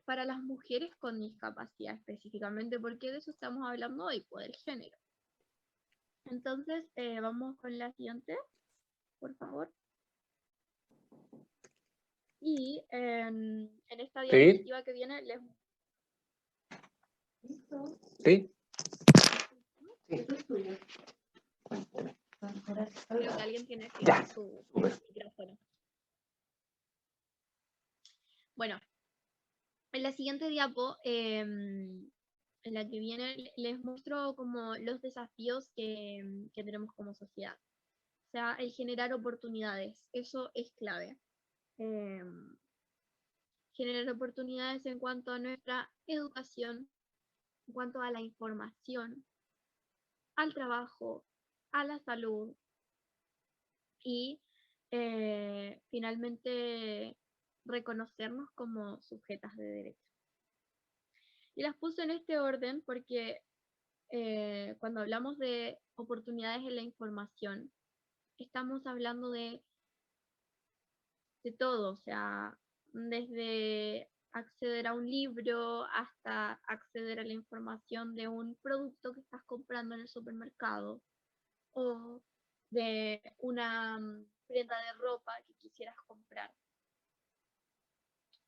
para las mujeres con discapacidad específicamente, porque de eso estamos hablando hoy, pues, del género. Entonces, vamos con la siguiente, por favor. Y en esta diapositiva que viene les... ¿Listo? Sí. Creo que alguien tiene su micrófono. Bueno, en la siguiente diapo, en la que viene, les muestro como los desafíos que tenemos como sociedad. O sea, el generar oportunidades, eso es clave. Generar oportunidades en cuanto a nuestra educación, en cuanto a la información, al trabajo, a la salud y finalmente reconocernos como sujetas de derecho. Y las puse en este orden porque cuando hablamos de oportunidades en la información, estamos hablando de todo, o sea, desde acceder a un libro hasta acceder a la información de un producto que estás comprando en el supermercado o de una prenda de ropa que quisieras comprar.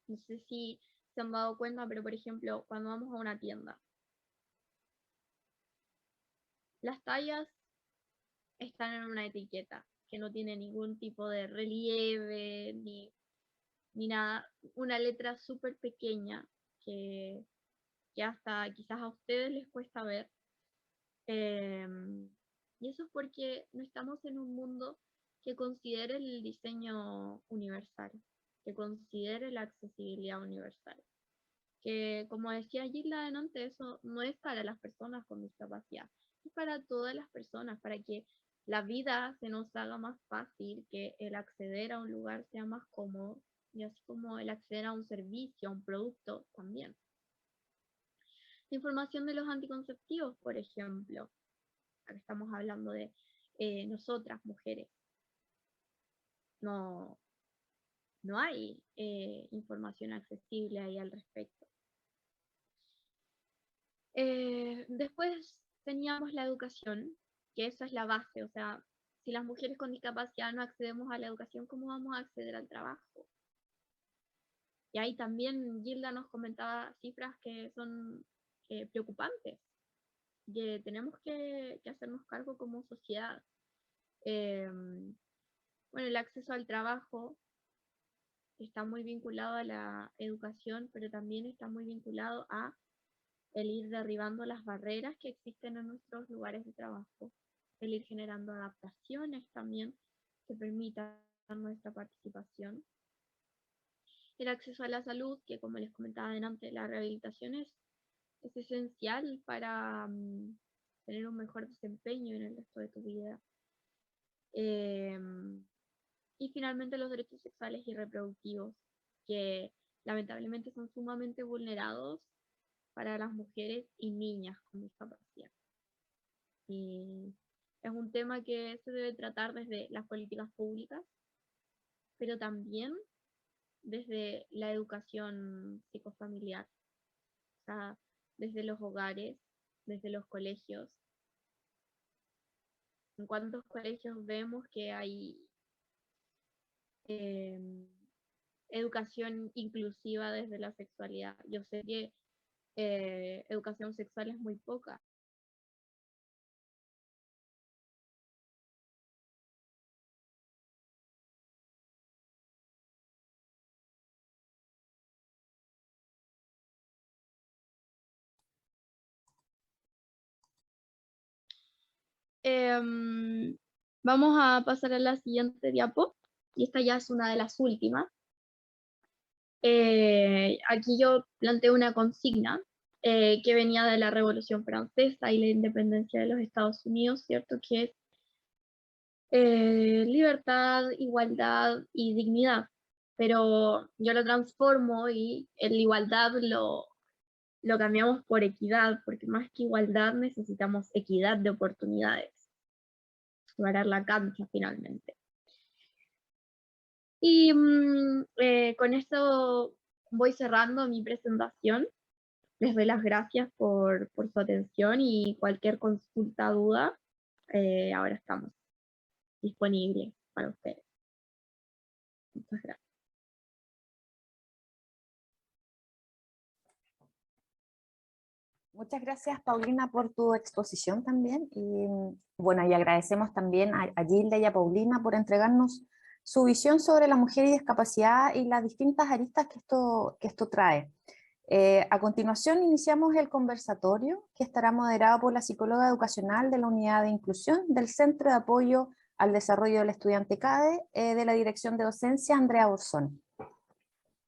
No sé si se han dado cuenta, pero por ejemplo, cuando vamos a una tienda, las tallas están en una etiqueta que no tiene ningún tipo de relieve ni nada, una letra súper pequeña que hasta quizás a ustedes les cuesta ver. Y eso es porque no estamos en un mundo que considere el diseño universal, que considere la accesibilidad universal, que, como decía Gilda delante, eso no es para las personas con discapacidad, es para todas las personas, para que la vida se nos haga más fácil, que el acceder a un lugar sea más cómodo, y así como el acceder a un servicio, a un producto también. La información de los anticonceptivos, por ejemplo, acá estamos hablando de nosotras, mujeres, no hay información accesible ahí al respecto. Después teníamos la educación, que esa es la base, o sea, si las mujeres con discapacidad no accedemos a la educación, ¿cómo vamos a acceder al trabajo? Y ahí también Gilda nos comentaba cifras que son preocupantes, que tenemos que hacernos cargo como sociedad. Bueno, el acceso al trabajo está muy vinculado a la educación, pero también está muy vinculado a el ir derribando las barreras que existen en nuestros lugares de trabajo, el ir generando adaptaciones también que permitan nuestra participación. El acceso a la salud, que como les comentaba delante, la rehabilitación es esencial para tener un mejor desempeño en el resto de tu vida. Y finalmente los derechos sexuales y reproductivos, que lamentablemente son sumamente vulnerados para las mujeres y niñas con discapacidad. Y es un tema que se debe tratar desde las políticas públicas, pero también desde la educación psicofamiliar, o sea, desde los hogares, desde los colegios. ¿En cuántos colegios vemos que hay educación inclusiva desde la sexualidad? Yo sé que educación sexual es muy poca. Vamos a pasar a la siguiente diapo, y esta ya es una de las últimas. Aquí yo planteo una consigna que venía de la Revolución Francesa y la independencia de los Estados Unidos, ¿cierto? Que es libertad, igualdad y dignidad. Pero yo lo transformo y el igualdad lo cambiamos por equidad, porque más que igualdad necesitamos equidad de oportunidades. Parar la cancha finalmente. Y con esto voy cerrando mi presentación. Les doy las gracias por su atención y cualquier consulta, duda, ahora estamos disponibles para ustedes. Muchas gracias. Muchas gracias, Paulina, por tu exposición también. Y bueno, y agradecemos también a Gilda y a Paulina por entregarnos su visión sobre la mujer y discapacidad y las distintas aristas que esto trae. A continuación iniciamos el conversatorio que estará moderado por la psicóloga educacional de la Unidad de Inclusión del Centro de Apoyo al Desarrollo del Estudiante CADE de la Dirección de Docencia, Andrea Borzón.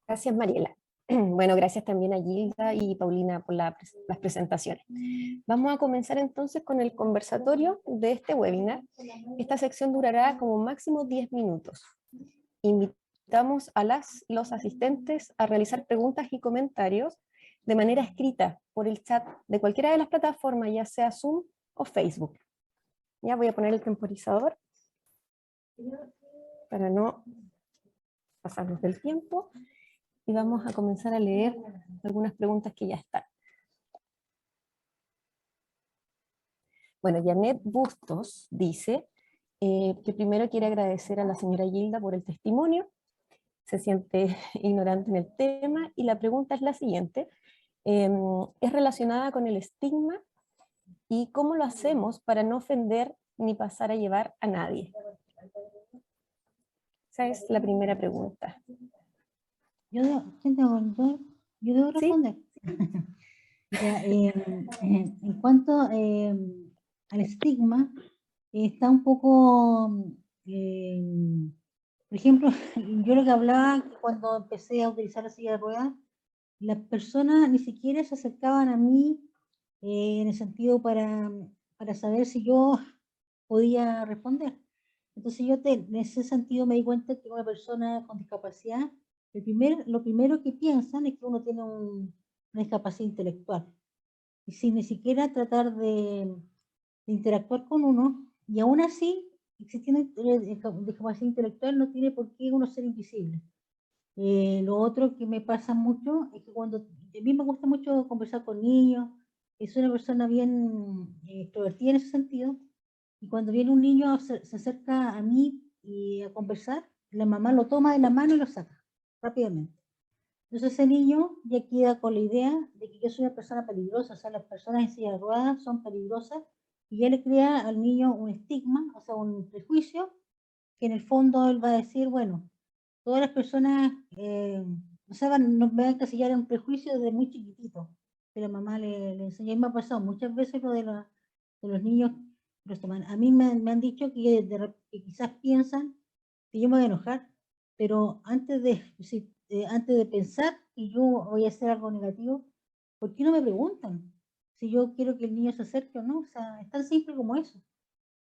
Gracias, Mariela. Bueno, gracias también a Gilda y Paulina por las presentaciones. Vamos a comenzar entonces con el conversatorio de este webinar. Esta sección durará como máximo 10 minutos. Invitamos a los asistentes a realizar preguntas y comentarios de manera escrita por el chat de cualquiera de las plataformas, ya sea Zoom o Facebook. Ya voy a poner el temporizador para no pasarnos del tiempo. Y vamos a comenzar a leer algunas preguntas que ya están. Bueno, Janet Bustos dice que primero quiere agradecer a la señora Gilda por el testimonio, se siente ignorante en el tema, y la pregunta es la siguiente, es relacionada con el estigma y cómo lo hacemos para no ofender ni pasar a llevar a nadie. Esa es la primera pregunta. Yo debo responder. Ya, en cuanto al estigma, está un poco, por ejemplo, yo lo que hablaba cuando empecé a utilizar la silla de ruedas, las personas ni siquiera se acercaban a mí en el sentido para saber si yo podía responder. Entonces en ese sentido me di cuenta que una persona con discapacidad, lo primero que piensan es que uno tiene una discapacidad intelectual. Y sin ni siquiera tratar de interactuar con uno, y aún así, existiendo discapacidad intelectual, no tiene por qué uno ser invisible. Lo otro que me pasa mucho es que cuando a mí me gusta mucho conversar con niños, soy una persona bien extrovertida en ese sentido, y cuando viene un niño se acerca a mí y a conversar, la mamá lo toma de la mano y lo saca rápidamente. Entonces ese niño ya queda con la idea de que yo soy una persona peligrosa, o sea, las personas en silla de ruedas son peligrosas, y ya le crea al niño un estigma, o sea, un prejuicio, que en el fondo él va a decir, bueno, todas las personas, o sea, nos van a encasillar en un prejuicio desde muy chiquitito, que la mamá le enseñó. Y me ha pasado muchas veces lo de los niños que los toman. A mí me han dicho que quizás piensan que yo me voy a enojar, pero antes de pensar que yo voy a hacer algo negativo, ¿por qué no me preguntan si yo quiero que el niño se acerque o no? O sea, es tan simple como eso.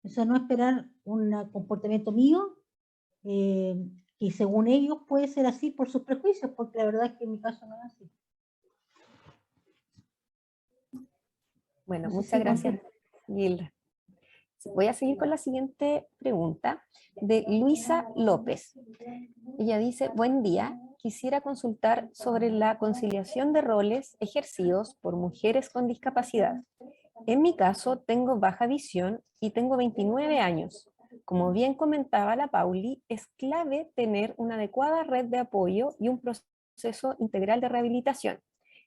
O sea, no esperar un comportamiento mío que según ellos puede ser así por sus prejuicios, porque la verdad es que en mi caso no es así. Bueno, No sé muchas si gracias, Gilda. Voy a seguir con la siguiente pregunta de Luisa López. Ella dice, buen día, quisiera consultar sobre la conciliación de roles ejercidos por mujeres con discapacidad. En mi caso, tengo baja visión y tengo 29 años. Como bien comentaba la Pauli, es clave tener una adecuada red de apoyo y un proceso integral de rehabilitación.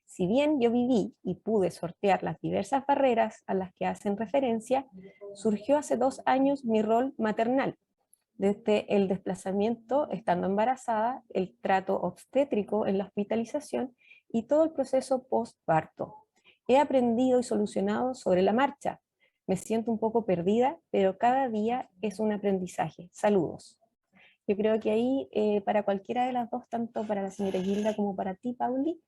Si bien yo viví y pude sortear las diversas barreras a las que hacen referencia, surgió hace 2 años mi rol maternal. Desde el desplazamiento estando embarazada, el trato obstétrico en la hospitalización y todo el proceso postparto. He aprendido y solucionado sobre la marcha. Me siento un poco perdida, pero cada día es un aprendizaje. Saludos. Yo creo que ahí, para cualquiera de las dos, tanto para la señora Gilda como para ti, Pauli,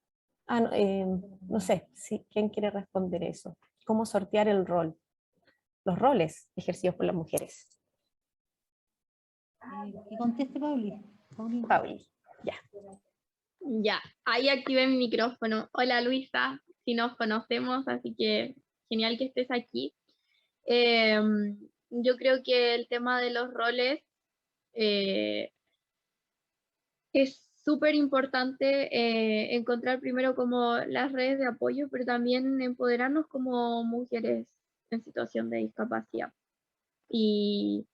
no sé, ¿quién quiere responder eso? ¿Cómo sortear los roles ejercidos por las mujeres? Que conteste Pauli. Pauli, ya. Ya, ahí activé mi micrófono. Hola Luisa, si nos conocemos, así que genial que estés aquí. Yo creo que el tema de los roles es súper importante encontrar primero como las redes de apoyo, pero también empoderarnos como mujeres en situación de discapacidad. Y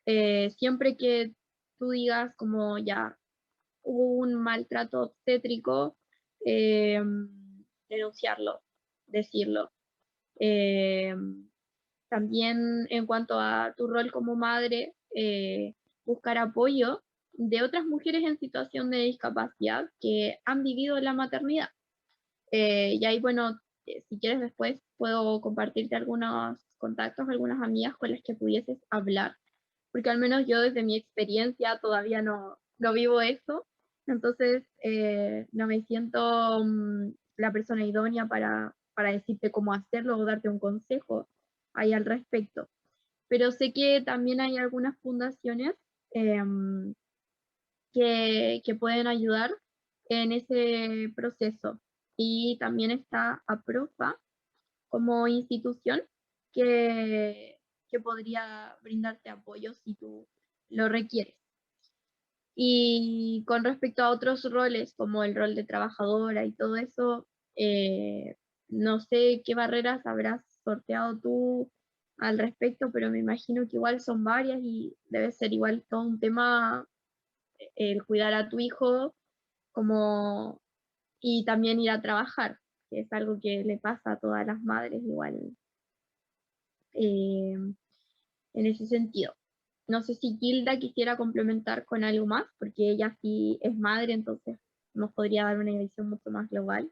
siempre que tú digas como ya hubo un maltrato obstétrico, denunciarlo, decirlo. También en cuanto a tu rol como madre, buscar apoyo de otras mujeres en situación de discapacidad que han vivido la maternidad. Y ahí, bueno, si quieres después puedo compartirte algunos contactos, algunas amigas con las que pudieses hablar, porque al menos yo desde mi experiencia todavía no vivo eso, entonces no me siento la persona idónea para decirte cómo hacerlo o darte un consejo ahí al respecto. Pero sé que también hay algunas fundaciones que pueden ayudar en ese proceso. Y también está APROFA como institución que podría brindarte apoyo si tú lo requieres. Y con respecto a otros roles, como el rol de trabajadora y todo eso, no sé qué barreras habrás sorteado tú al respecto, pero me imagino que igual son varias y debe ser igual todo un tema el cuidar a tu hijo como y también ir a trabajar, que es algo que le pasa a todas las madres igual en ese sentido. No sé si Gilda quisiera complementar con algo más, porque ella sí es madre, entonces nos podría dar una visión mucho más global.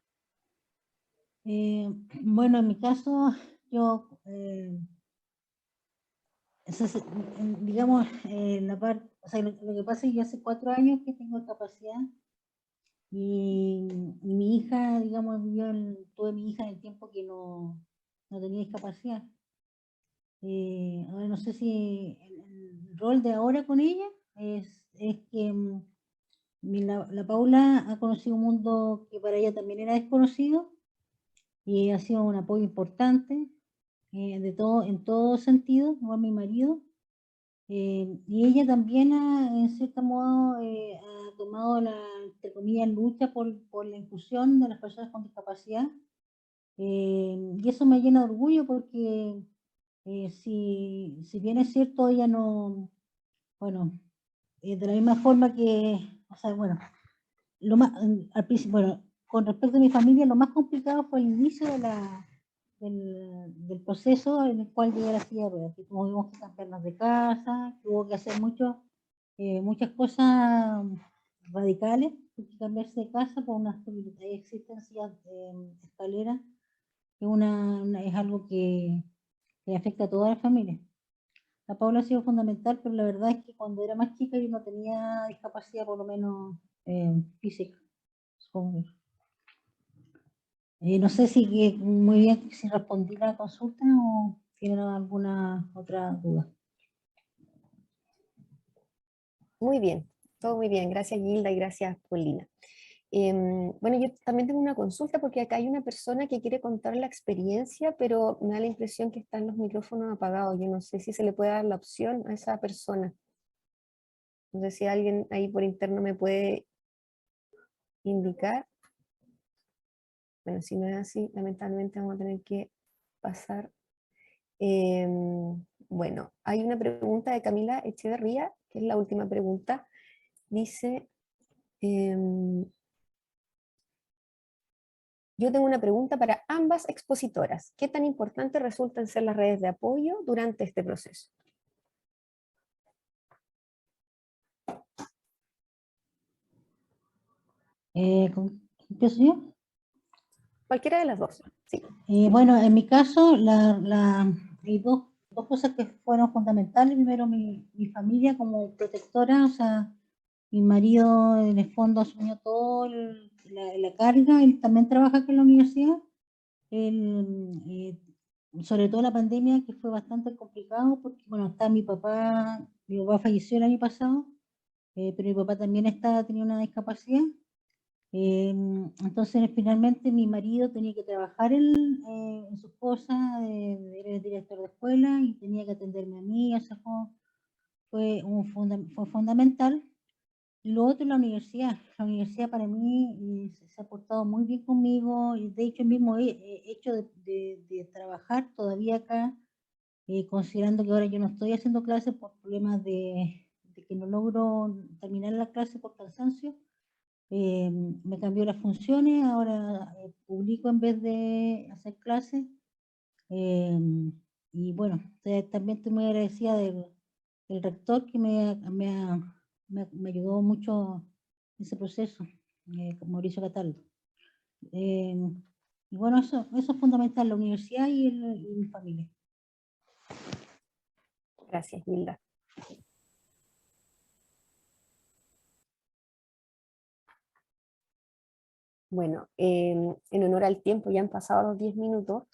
Bueno, en mi caso, yo, digamos, la parte, o sea, lo que pasa es que yo hace 4 años que tengo discapacidad y mi mi hija, digamos, tuve mi hija en el tiempo que no tenía discapacidad. Ahora no sé si el rol de ahora con ella es que la Paula ha conocido un mundo que para ella también era desconocido y ha sido un apoyo importante en todo sentido, igual mi marido. Y ella también en cierto modo ha tomado entre comillas, lucha por la inclusión de las personas con discapacidad. Y eso me llena de orgullo porque si bien es cierto, ella no, bueno, de la misma forma que, o sea, bueno, al principio, bueno, con respecto a mi familia, lo más complicado fue el inicio del proceso en el cual llegué a la silla de ruedas, que tuvimos que cambiarnos de casa, que hubo que hacer muchas cosas radicales, hay que cambiarse de casa por ahí existen sillas escaleras, que es algo que afecta a toda la familia. La Paula ha sido fundamental, pero la verdad es que cuando era más chica yo no tenía discapacidad, por lo menos física. No sé muy bien si respondí la consulta o tienen alguna otra duda. Muy bien, todo muy bien. Gracias, Gilda, y gracias, Paulina. Bueno, yo también tengo una consulta porque acá hay una persona que quiere contar la experiencia, pero me da la impresión que están los micrófonos apagados. Yo no sé si se le puede dar la opción a esa persona. No sé si alguien ahí por interno me puede indicar. Bueno, si no es así, lamentablemente vamos a tener que pasar. Bueno, hay una pregunta de Camila Echeverría, que es la última pregunta. Dice, yo tengo una pregunta para ambas expositoras. ¿Qué tan importante resultan ser las redes de apoyo durante este proceso? ¿Empiezo yo? Cualquiera de las dos, sí. Bueno, en mi caso, hay dos cosas que fueron fundamentales. Primero, mi familia como protectora, o sea, mi marido en el fondo asumió toda la carga, él también trabaja aquí en la universidad. Sobre todo la pandemia, que fue bastante complicado, porque, bueno, está mi papá falleció el año pasado, pero mi papá también tenía una discapacidad. Entonces, finalmente, mi marido tenía que trabajar en sus cosas, era el director de escuela y tenía que atenderme a mí, o sea, fue fundamental. Lo otro es la universidad. La universidad para mí se ha portado muy bien conmigo y de hecho el mismo hecho de trabajar todavía acá, considerando que ahora yo no estoy haciendo clases por problemas de que no logro terminar la clase por cansancio, me cambió las funciones, ahora publico en vez de hacer clases. Y bueno, también estoy muy agradecida del rector que me ayudó mucho en ese proceso, con Mauricio Cataldo. Y bueno, eso es fundamental, la universidad y mi familia. Gracias, Gilda. Bueno, en honor al tiempo, ya han pasado los 10 minutos,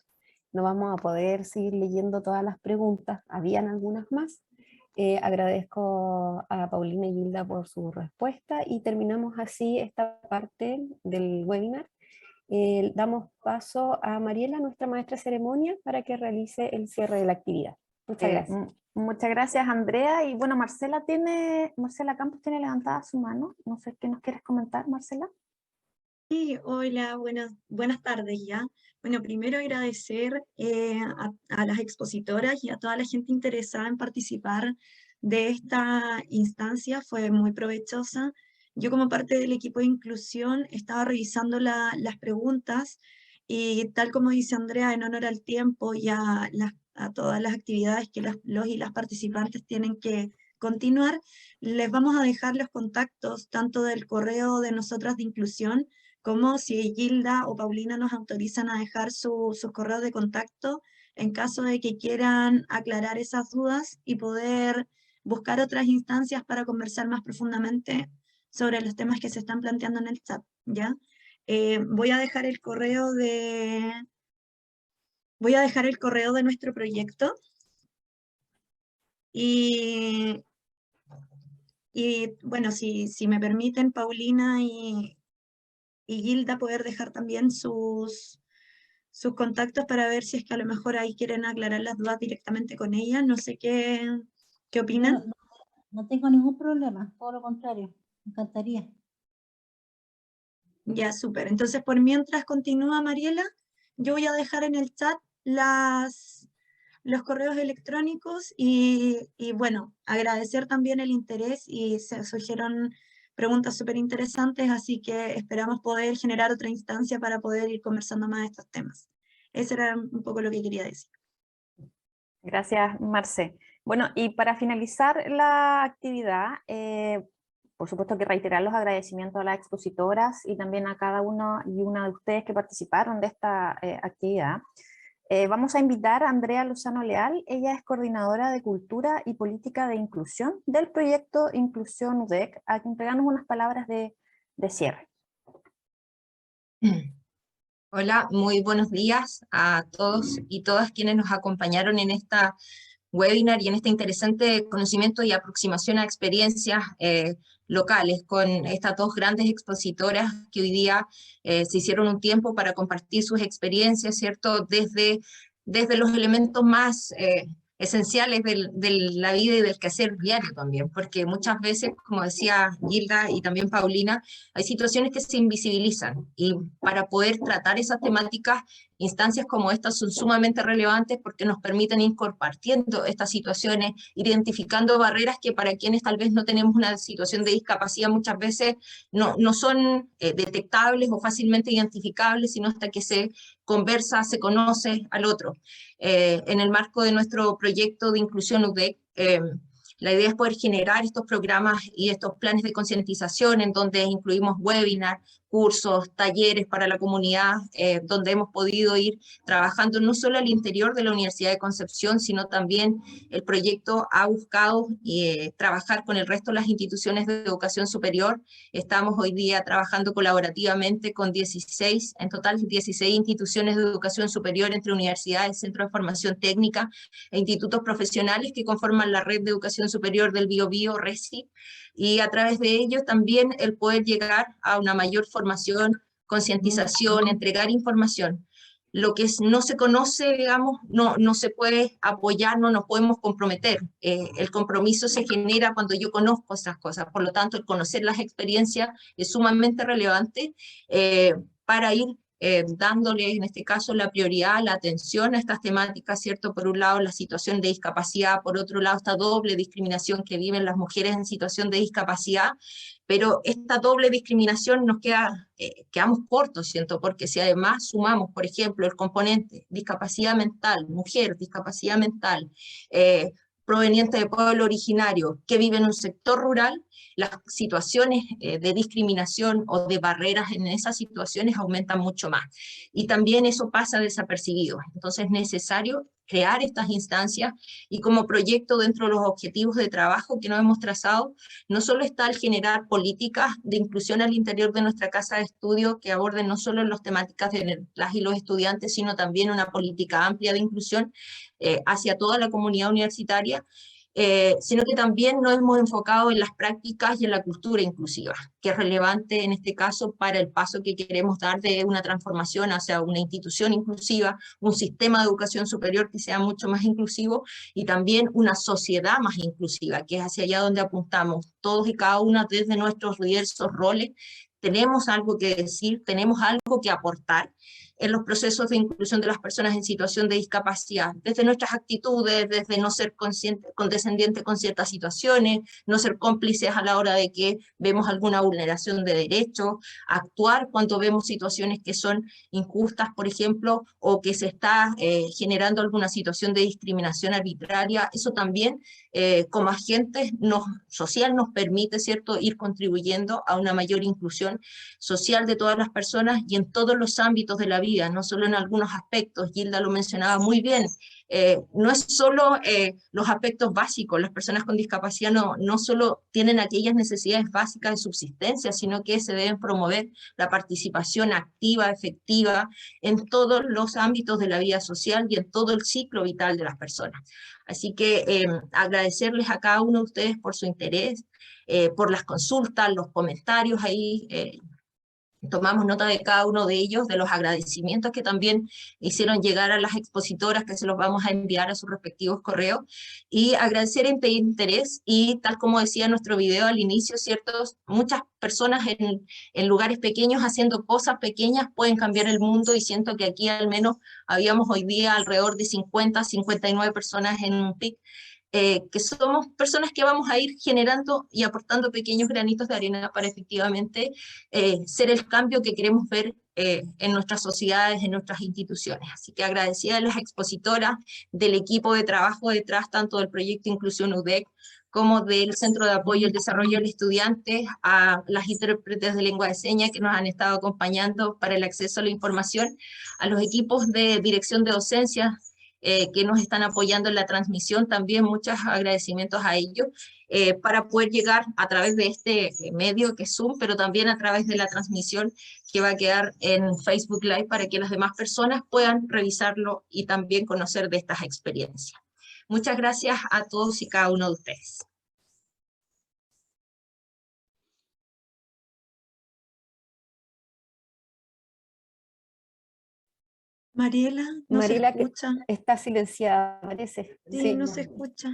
no vamos a poder seguir leyendo todas las preguntas, habían algunas más. Agradezco a Paulina y Gilda por su respuesta y terminamos así esta parte del webinar. Damos paso a Mariela, nuestra maestra de ceremonia, para que realice el cierre de la actividad. Muchas gracias. Muchas gracias, Andrea. Y bueno, Marcela Campos tiene levantada su mano. No sé qué nos quieres comentar, Marcela. Sí, hola, buenas tardes ya. Bueno, primero agradecer a las expositoras y a toda la gente interesada en participar de esta instancia, fue muy provechosa. Yo como parte del equipo de inclusión estaba revisando las preguntas y tal como dice Andrea, en honor al tiempo y a todas las actividades que los y las participantes tienen que continuar, les vamos a dejar los contactos tanto del correo de nosotras de inclusión como si Gilda o Paulina nos autorizan a dejar sus correos de contacto en caso de que quieran aclarar esas dudas y poder buscar otras instancias para conversar más profundamente sobre los temas que se están planteando en el chat, ¿ya? voy a dejar el correo de nuestro proyecto y bueno, si me permiten, Paulina y Gilda, poder dejar también sus contactos para ver si es que a lo mejor ahí quieren aclarar las dudas directamente con ellas. No sé qué opinan. No tengo ningún problema, todo lo contrario, me encantaría. Ya, súper. Entonces, por mientras continúa Mariela, yo voy a dejar en el chat los correos electrónicos y bueno, agradecer también el interés y se surgieron preguntas súper interesantes, así que esperamos poder generar otra instancia para poder ir conversando más de estos temas. Eso era un poco lo que quería decir. Gracias, Marce. Bueno, y para finalizar la actividad, por supuesto que reiterar los agradecimientos a las expositoras y también a cada uno y una de ustedes que participaron de esta actividad. Vamos a invitar a Andrea Lozano Leal. Ella es coordinadora de Cultura y Política de Inclusión del proyecto Inclusión UDEC, a quien entregarnos unas palabras de cierre. Hola, muy buenos días a todos y todas quienes nos acompañaron en esta webinar y en este interesante conocimiento y aproximación a experiencias locales con estas dos grandes expositoras que hoy día se hicieron un tiempo para compartir sus experiencias, ¿cierto? Desde los elementos más esenciales de la vida y del quehacer diario también, porque muchas veces, como decía Gilda y también Paulina, hay situaciones que se invisibilizan y para poder tratar esas temáticas, instancias como estas son sumamente relevantes porque nos permiten ir compartiendo estas situaciones, identificando barreras que para quienes tal vez no tenemos una situación de discapacidad muchas veces no son detectables o fácilmente identificables, sino hasta que se conversa, se conoce al otro. En el marco de nuestro proyecto de inclusión UDEC, la idea es poder generar estos programas y estos planes de concientización en donde incluimos webinars, cursos, talleres para la comunidad, donde hemos podido ir trabajando no solo al interior de la Universidad de Concepción, sino también el proyecto ha buscado trabajar con el resto de las instituciones de educación superior. Estamos hoy día trabajando colaborativamente con 16 instituciones de educación superior entre universidades, centros de formación técnica e institutos profesionales que conforman la red de educación superior del Biobío, RESI, y a través de ellos también el poder llegar a una mayor formación, concientización, entregar información. Lo que no se conoce, digamos, no se puede apoyar, no nos podemos comprometer. El compromiso se genera cuando yo conozco esas cosas, por lo tanto, el conocer las experiencias es sumamente relevante para ir dándole, en este caso, la prioridad, la atención a estas temáticas, ¿cierto? Por un lado, la situación de discapacidad, por otro lado, esta doble discriminación que viven las mujeres en situación de discapacidad, pero esta doble discriminación nos quedamos cortos, siento, porque si además sumamos, por ejemplo, el componente discapacidad mental, mujer, discapacidad mental, proveniente de pueblo originario, que vive en un sector rural, las situaciones de discriminación o de barreras en esas situaciones aumentan mucho más. Y también eso pasa desapercibido. Entonces es necesario crear estas instancias y como proyecto dentro de los objetivos de trabajo que nos hemos trazado, no solo está el generar políticas de inclusión al interior de nuestra casa de estudio que aborden no solo las temáticas de las y los estudiantes, sino también una política amplia de inclusión hacia toda la comunidad universitaria, sino que también nos hemos enfocado en las prácticas y en la cultura inclusiva, que es relevante en este caso para el paso que queremos dar de una transformación hacia una institución inclusiva, un sistema de educación superior que sea mucho más inclusivo y también una sociedad más inclusiva, que es hacia allá donde apuntamos todos y cada una desde nuestros diversos roles. Tenemos algo que decir, tenemos algo que aportar en los procesos de inclusión de las personas en situación de discapacidad, desde nuestras actitudes, desde no ser condescendientes con ciertas situaciones, no ser cómplices a la hora de que vemos alguna vulneración de derechos, actuar cuando vemos situaciones que son injustas, por ejemplo, o que se está generando alguna situación de discriminación arbitraria. Eso también, como agentes social, nos permite, ¿cierto?, ir contribuyendo a una mayor inclusión social de todas las personas y en todos los ámbitos de la vida vida, no solo en algunos aspectos. Gilda lo mencionaba muy bien. No es solo los aspectos básicos, las personas con discapacidad no solo tienen aquellas necesidades básicas de subsistencia, sino que se deben promover la participación activa, efectiva, en todos los ámbitos de la vida social y en todo el ciclo vital de las personas. Así que agradecerles a cada uno de ustedes por su interés, por las consultas, los comentarios ahí. Tomamos nota de cada uno de ellos, de los agradecimientos que también hicieron llegar a las expositoras, que se los vamos a enviar a sus respectivos correos, y agradecer este interés, y tal como decía nuestro video al inicio, ¿cierto? Muchas personas en lugares pequeños haciendo cosas pequeñas pueden cambiar el mundo, y siento que aquí al menos habíamos hoy día alrededor de 50, 59 personas en un PIC, que somos personas que vamos a ir generando y aportando pequeños granitos de arena para efectivamente ser el cambio que queremos ver en nuestras sociedades, en nuestras instituciones. Así que agradecida a las expositoras, del equipo de trabajo detrás, tanto del proyecto Inclusión UDEC, como del Centro de Apoyo al Desarrollo del Estudiante, a las intérpretes de lengua de señas que nos han estado acompañando para el acceso a la información, a los equipos de dirección de docencia, que nos están apoyando en la transmisión, también muchos agradecimientos a ellos, para poder llegar a través de este medio que es Zoom, pero también a través de la transmisión que va a quedar en Facebook Live para que las demás personas puedan revisarlo y también conocer de estas experiencias. Muchas gracias a todos y cada uno de ustedes. Mariela, no se Mariela, escucha. que está silenciada, parece. Sí, no se escucha.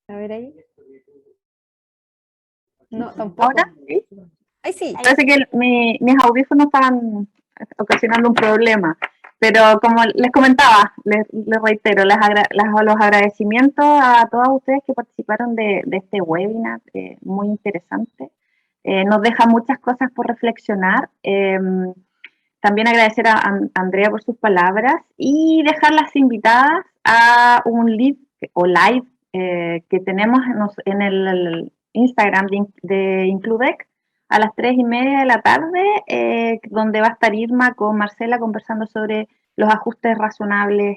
A ver ahí. No, tampoco. ¿Ahora? ¿Sí? Ahí sí. Parece que mis audífonos estaban ocasionando un problema, pero como les comentaba, les reitero los agradecimientos a todos ustedes que participaron de este webinar, muy interesante. Nos deja muchas cosas por reflexionar. También agradecer a Andrea por sus palabras y dejarlas invitadas a un live que tenemos en el Instagram de Includec a las 3:30 de la tarde, donde va a estar Irma con Marcela conversando sobre los ajustes razonables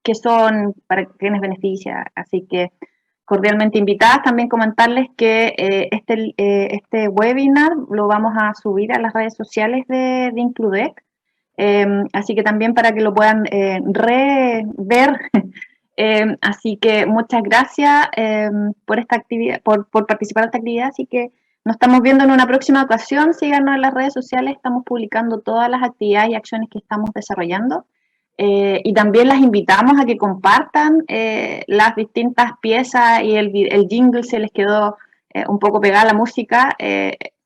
que son para quienes benefician. Así que cordialmente invitadas. También comentarles que este webinar lo vamos a subir a las redes sociales de Includec, así que también para que lo puedan rever. Así que muchas gracias por esta actividad, por participar en esta actividad. Así que nos estamos viendo en una próxima ocasión. Síganos en las redes sociales, estamos publicando todas las actividades y acciones que estamos desarrollando. Y también las invitamos a que compartan las distintas piezas y el jingle, se les quedó un poco pegada la música,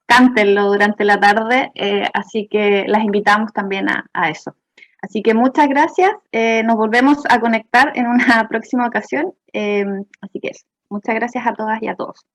cántenlo durante la tarde, así que las invitamos también a eso. Así que muchas gracias, nos volvemos a conectar en una próxima ocasión, así que eso. Muchas gracias a todas y a todos.